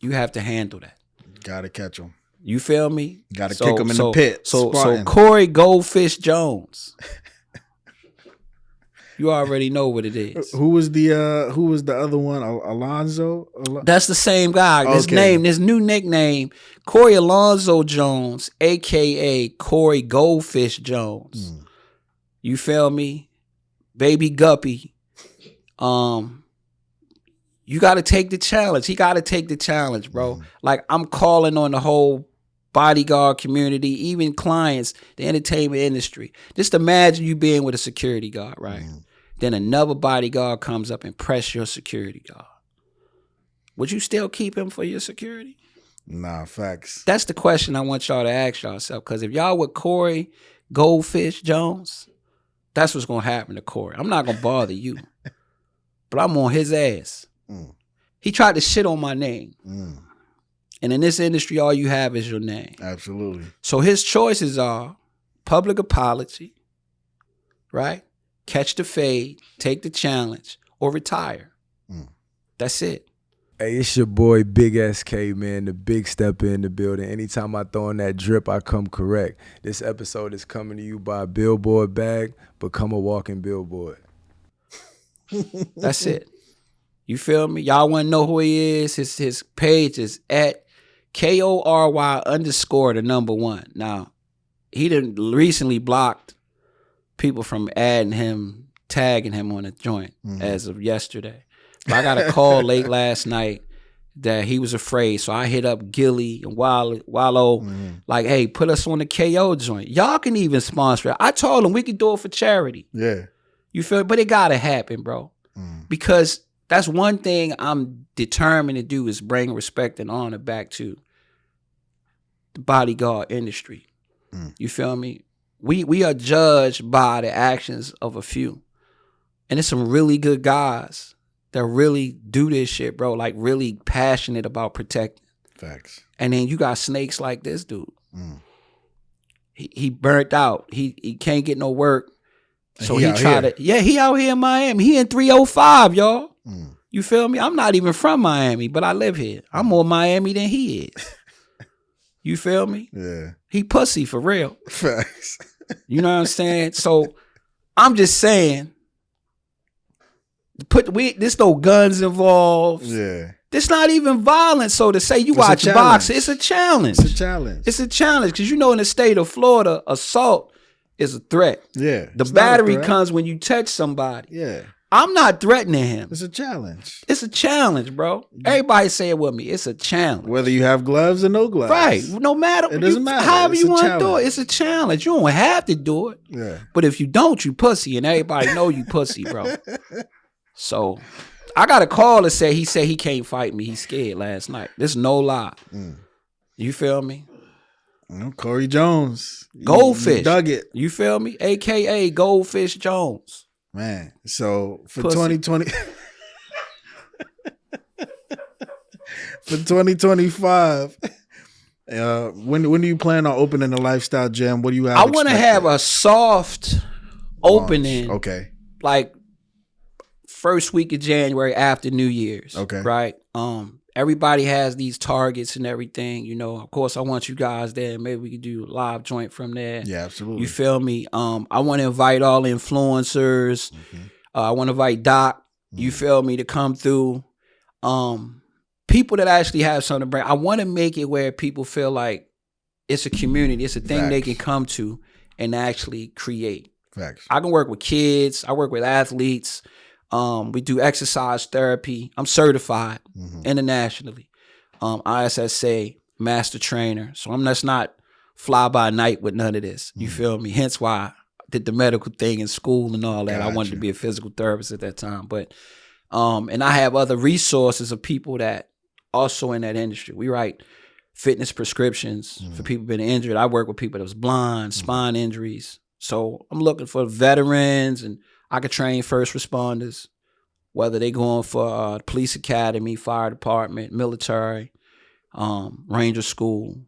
[SPEAKER 1] you have to handle that.
[SPEAKER 2] Gotta catch them.
[SPEAKER 1] You feel me?
[SPEAKER 2] Gotta kick them in the pit.
[SPEAKER 1] So Corey Goldfish Jones. You already know what it is.
[SPEAKER 2] Who was the other one? Alonzo?
[SPEAKER 1] That's the same guy.
[SPEAKER 2] Okay.
[SPEAKER 1] This new nickname, Corey Alonzo Jones, aka Corey Goldfish Jones. You feel me? Baby Guppy. You gotta take the challenge. He gotta take the challenge, bro. Like, I'm calling on the whole bodyguard community, even clients, the entertainment industry. Just imagine you being with a security guard, right? Then another bodyguard comes up and press your security guard. Would you still keep him for your security?
[SPEAKER 2] Nah, facts.
[SPEAKER 1] That's the question I want y'all to ask yourself. Because if y'all with Corey Goldfish Jones, that's what's going to happen to Corey. I'm not going to bother you. But I'm on his ass. He tried to shit on my name. And in this industry, all you have is your name.
[SPEAKER 2] Absolutely. So
[SPEAKER 1] his choices are public apology, right? Catch the fade, take the challenge, or retire. That's it.
[SPEAKER 3] Hey, it's your boy Big SK, man, the big stepper in the building. Anytime I throw in that drip, I come correct. This episode is coming to you by Billboard Bag. Become a walking billboard.
[SPEAKER 1] That's it. You feel me? Y'all want to know who he is? His page is at KORY_1. Now, he done recently blocked people from adding him, tagging him on a joint as of yesterday. But I got a call late last night that he was afraid. So I hit up Gilly and Wallow, like, hey, put us on the KO joint. Y'all can even sponsor it. I told him we could do it for charity.
[SPEAKER 2] Yeah.
[SPEAKER 1] You feel? But it got to happen, bro. Because that's one thing I'm determined to do is bring respect and honor back to the bodyguard industry. You feel me? We are judged by the actions of a few. And it's some really good guys that really do this shit, bro. Like really passionate about protecting.
[SPEAKER 2] Facts.
[SPEAKER 1] And then you got snakes like this dude. He burnt out. He can't get no work. So he tried to, he out here in Miami. He in 305, y'all. You feel me? I'm not even from Miami, but I live here. I'm more Miami than he is. You feel me?
[SPEAKER 2] Yeah.
[SPEAKER 1] He pussy for real.
[SPEAKER 2] Facts.
[SPEAKER 1] You know what I'm saying? So I'm just saying, there's no guns involved.
[SPEAKER 2] Yeah.
[SPEAKER 1] This not even violent. So to say you watch boxing, it's a challenge.
[SPEAKER 2] It's a challenge.
[SPEAKER 1] It's a challenge because you know in the state of Florida, assault is a threat.
[SPEAKER 2] Yeah.
[SPEAKER 1] The battery comes when you touch somebody.
[SPEAKER 2] Yeah.
[SPEAKER 1] I'm not threatening him.
[SPEAKER 2] It's a challenge.
[SPEAKER 1] It's a challenge, bro. Everybody say it with me. It's a challenge.
[SPEAKER 2] Whether you have gloves or no gloves.
[SPEAKER 1] Right. No matter.
[SPEAKER 2] It doesn't matter.
[SPEAKER 1] However
[SPEAKER 2] It's
[SPEAKER 1] you
[SPEAKER 2] a
[SPEAKER 1] want to do it.
[SPEAKER 2] challenge.
[SPEAKER 1] It's a challenge. You don't have to do it.
[SPEAKER 2] Yeah.
[SPEAKER 1] But if you don't, you pussy. And everybody know you pussy, bro. So I got a call that said he can't fight me. He's scared last night. This is no lie. You feel me?
[SPEAKER 2] Corey Jones.
[SPEAKER 1] Goldfish.
[SPEAKER 2] You dug it.
[SPEAKER 1] You feel me? AKA Goldfish Jones.
[SPEAKER 2] Man, so for
[SPEAKER 1] Pussy.
[SPEAKER 2] 2020, for 2025, when do you plan on opening the lifestyle gym? What do you have?
[SPEAKER 1] I want to have a soft opening.
[SPEAKER 2] Okay.
[SPEAKER 1] Like first week of January after New Year's.
[SPEAKER 2] Okay.
[SPEAKER 1] Right. Everybody has these targets and everything. You know, of course, I want you guys there. Maybe we could do a live joint from there.
[SPEAKER 2] Yeah, absolutely.
[SPEAKER 1] You feel me? I want to invite all influencers. I want to invite Doc. You feel me, to come through. People that actually have something to bring. I want to make it where people feel like it's a community. It's a thing they can come to and actually create.
[SPEAKER 2] Facts.
[SPEAKER 1] I can work with kids. I work with athletes. We do exercise therapy. I'm certified internationally. ISSA, master trainer. So I'm just not fly by night with none of this. You feel me? Hence why I did the medical thing in school and all that.
[SPEAKER 2] Gotcha.
[SPEAKER 1] I wanted to be a physical therapist at that time. But and I have other resources of people that also in that industry. We write fitness prescriptions for people being injured. I work with people that was blind, spine injuries. So I'm looking for veterans, and I could train first responders, whether they going for police academy, fire department, military, ranger school,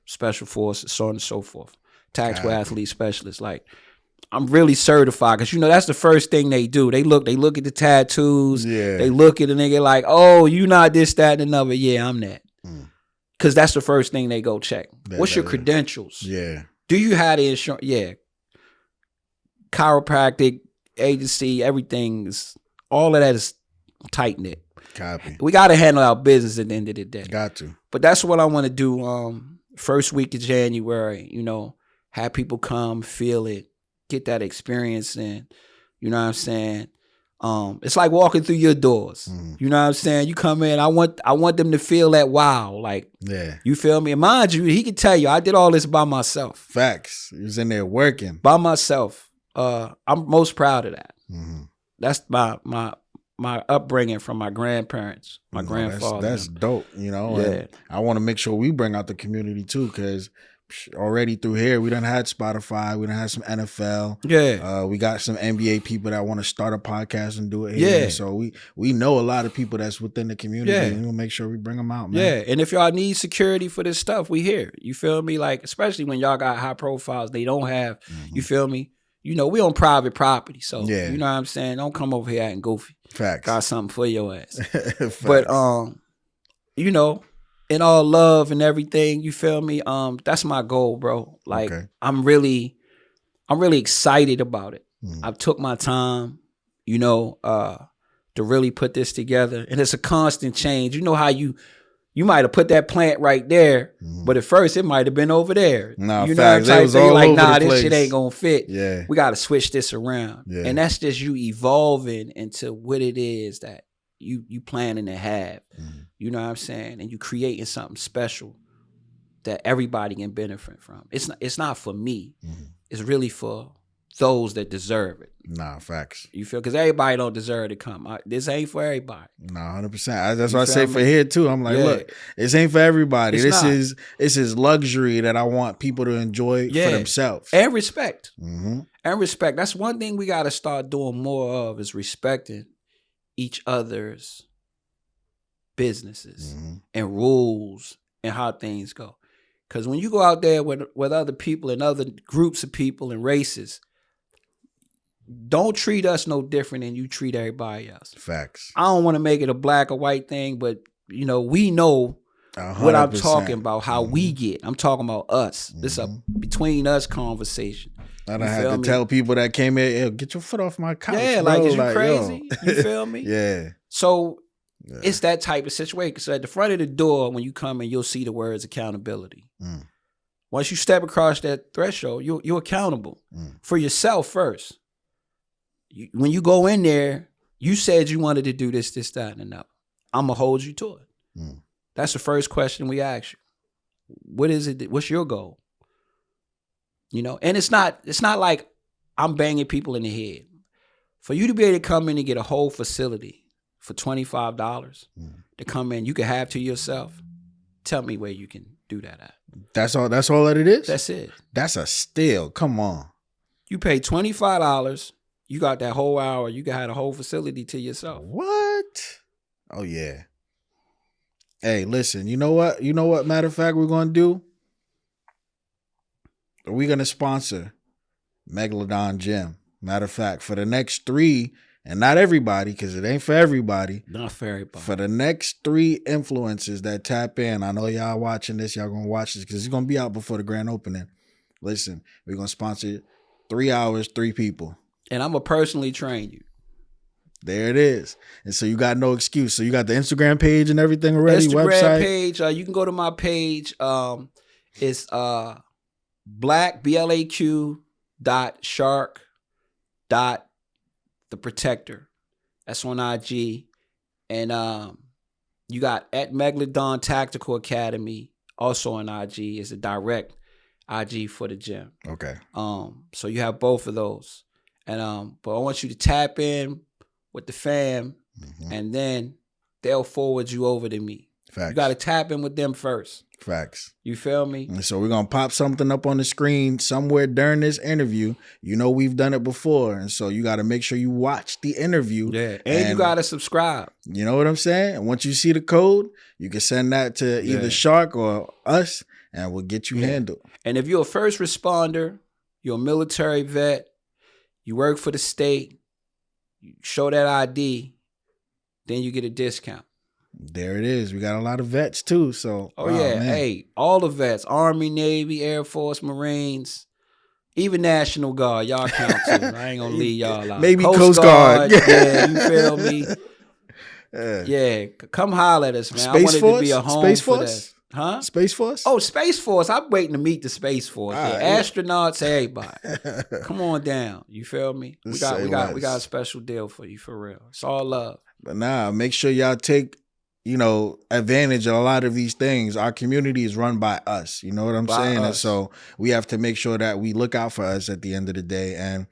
[SPEAKER 1] special forces, so on and so forth. Tactical athlete specialist. Like, I'm really certified because, you know, that's the first thing they do. They look at the tattoos.
[SPEAKER 2] Yeah.
[SPEAKER 1] They look at the nigga like, oh, you not this, that, and another. Yeah, I'm that. Because that's the first thing they go check. What's your credentials?
[SPEAKER 2] Yeah.
[SPEAKER 1] Do you have the insurance? Yeah. Chiropractic, agency, everything's, all of that is tight knit.
[SPEAKER 2] Copy.
[SPEAKER 1] We got to handle our business at the end of the day.
[SPEAKER 2] Got to.
[SPEAKER 1] But that's what I want to do. First week of January, you know, have people come, feel it, get that experience in. You know what I'm saying? It's like walking through your doors. You know what I'm saying? You come in, I want them to feel that wow. Like,
[SPEAKER 2] yeah.
[SPEAKER 1] You feel me? And mind you, he can tell you, I did all this by myself.
[SPEAKER 2] Facts. He was in there working.
[SPEAKER 1] By myself. I'm most proud of that. That's my upbringing from my grandparents, my grandfather.
[SPEAKER 2] That's dope, you know.
[SPEAKER 1] Yeah.
[SPEAKER 2] And I want to make sure we bring out the community too, because already through here we done had Spotify, we done had some NFL.
[SPEAKER 1] Yeah.
[SPEAKER 2] We got some NBA people that want to start a podcast and do it here.
[SPEAKER 1] Yeah.
[SPEAKER 2] So we know a lot of people that's within the community, and we'll make sure we bring them out, man.
[SPEAKER 1] Yeah. And if y'all need security for this stuff, we here. You feel me? Like, especially when y'all got high profiles, they don't have, you feel me? You know, we on private property. So, you know what I'm saying? Don't come over here acting goofy.
[SPEAKER 2] Facts.
[SPEAKER 1] Got something for your ass. But, you know, in all love and everything, you feel me? That's my goal, bro. Like, I'm really excited about it. I've took my time, you know, to really put this together. And it's a constant change. You know how you might have put that plant right there, but at first it might have been over there.
[SPEAKER 2] Nah,
[SPEAKER 1] you
[SPEAKER 2] facts.
[SPEAKER 1] know,
[SPEAKER 2] It was
[SPEAKER 1] type thing,
[SPEAKER 2] all
[SPEAKER 1] like,
[SPEAKER 2] over
[SPEAKER 1] nah,
[SPEAKER 2] the
[SPEAKER 1] this
[SPEAKER 2] place.
[SPEAKER 1] shit ain't gonna fit.
[SPEAKER 2] Yeah.
[SPEAKER 1] We got to switch this around.
[SPEAKER 2] Yeah.
[SPEAKER 1] And that's just you evolving into what it is that you planning to have. You know what I'm saying? And you creating something special that everybody can benefit from. It's not for me. It's really for those that deserve it.
[SPEAKER 2] Nah, facts.
[SPEAKER 1] You feel? Because everybody don't deserve to come. This ain't for everybody.
[SPEAKER 2] Nah, 100%. That's what I
[SPEAKER 1] You
[SPEAKER 2] say
[SPEAKER 1] feel
[SPEAKER 2] for
[SPEAKER 1] me?
[SPEAKER 2] here too. I'm like,
[SPEAKER 1] Yeah.
[SPEAKER 2] look, this ain't for everybody.
[SPEAKER 1] It's
[SPEAKER 2] This
[SPEAKER 1] not.
[SPEAKER 2] is luxury that I want people to enjoy for themselves.
[SPEAKER 1] And respect.
[SPEAKER 2] Mm-hmm.
[SPEAKER 1] And respect. That's one thing we got to start doing more of, is respecting each other's businesses and rules and how things go. Because when you go out there with other people and other groups of people and races, don't treat us no different than you treat everybody else.
[SPEAKER 2] Facts.
[SPEAKER 1] I don't want to make it a black or white thing, but we know
[SPEAKER 2] 100%.
[SPEAKER 1] what I'm talking about, how we get. I'm talking about us. This is a between us conversation.
[SPEAKER 2] I don't have to tell people that came here, "Yo, get your foot off my couch."
[SPEAKER 1] Yeah,
[SPEAKER 2] bro.
[SPEAKER 1] like, is you crazy? You feel me?
[SPEAKER 2] Yeah.
[SPEAKER 1] So it's that type of situation. So at the front of the door, when you come in, you'll see the words accountability. Once you step across that threshold, you're accountable for yourself first. When you go in there, you said you wanted to do this, that, and another. I'm gonna hold you to it. That's the first question we ask you. What is it? What's your goal? You know, and it's not like I'm banging people in the head. For you to be able to come in and get a whole facility for $25 to come in, you can have to yourself. Tell me where you can do that at.
[SPEAKER 2] That's all that it is?
[SPEAKER 1] That's it.
[SPEAKER 2] That's a steal. Come on.
[SPEAKER 1] You pay $25. You got that whole hour. You can have a whole facility to yourself.
[SPEAKER 2] What? Oh, yeah. Hey, listen, you know what? Matter of fact, we're going to do? We're going to sponsor Megalodon Gym. Matter of fact, for the next 3, and not everybody, because it ain't for everybody.
[SPEAKER 1] Not for everybody.
[SPEAKER 2] For the next 3 influencers that tap in, I know y'all watching this. Y'all going to watch this because it's going to be out before the grand opening. Listen, we're going to sponsor 3 hours, 3 people.
[SPEAKER 1] And I'm going to personally train you.
[SPEAKER 2] There it is. And so you got no excuse. So you got the Instagram page and everything already?
[SPEAKER 1] Instagram
[SPEAKER 2] website?
[SPEAKER 1] page. You can go to my page. It's black, BLAQ .shark .the protector. That's on IG. And you got at Megalodon Tactical Academy, also on IG. Is a direct IG for the gym.
[SPEAKER 2] Okay.
[SPEAKER 1] So you have both of those. And but I want you to tap in with the fam, and then they'll forward you over to me.
[SPEAKER 2] Facts.
[SPEAKER 1] You got to tap in with them first.
[SPEAKER 2] Facts.
[SPEAKER 1] You feel me?
[SPEAKER 2] And so we're going to pop something up on the screen somewhere during this interview. You know we've done it before. And so you got to make sure you watch the interview.
[SPEAKER 1] Yeah. And you got to subscribe.
[SPEAKER 2] You know what I'm saying? And once you see the code, you can send that to either Shark or us, and we'll get you handled.
[SPEAKER 1] And if you're a first responder, you're a military vet, you work for the state, you show that ID, then you get a discount.
[SPEAKER 2] There it is. We got a lot of vets too. So
[SPEAKER 1] man. Hey, all the vets, Army, Navy, Air Force, Marines, even National Guard, y'all count too. I ain't gonna leave y'all out.
[SPEAKER 2] Maybe Coast Guard.
[SPEAKER 1] Yeah, you feel me? Yeah, come holler at us, man.
[SPEAKER 2] Space
[SPEAKER 1] I wanted
[SPEAKER 2] Force?
[SPEAKER 1] to be a home
[SPEAKER 2] Space
[SPEAKER 1] for
[SPEAKER 2] Force?
[SPEAKER 1] that. Huh?
[SPEAKER 2] Space Force?
[SPEAKER 1] Oh, Space Force. I'm waiting to meet the Space Force.
[SPEAKER 2] Yeah.
[SPEAKER 1] Astronauts, everybody. Come on down. You feel me? We got a special deal for you, for real. It's all love.
[SPEAKER 2] But make sure y'all take, advantage of a lot of these things. Our community is run by us. You know what I'm saying? And so we have to make sure that we look out for us at the end of the day. And,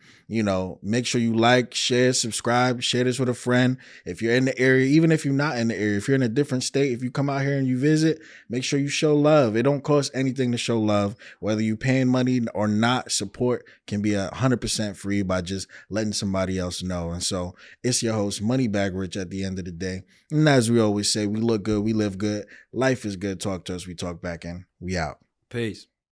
[SPEAKER 2] make sure you like, share, subscribe, share this with a friend. If you're in the area, even if you're not in the area, if you're in a different state, if you come out here and you visit, make sure you show love. It don't cost anything to show love. Whether you paying money or not, support can be 100% free by just letting somebody else know. And so it's your host, Moneybag Rich, at the end of the day. And as we always say, we look good, we live good. Life is good. Talk to us. We talk back, and we out.
[SPEAKER 1] Peace.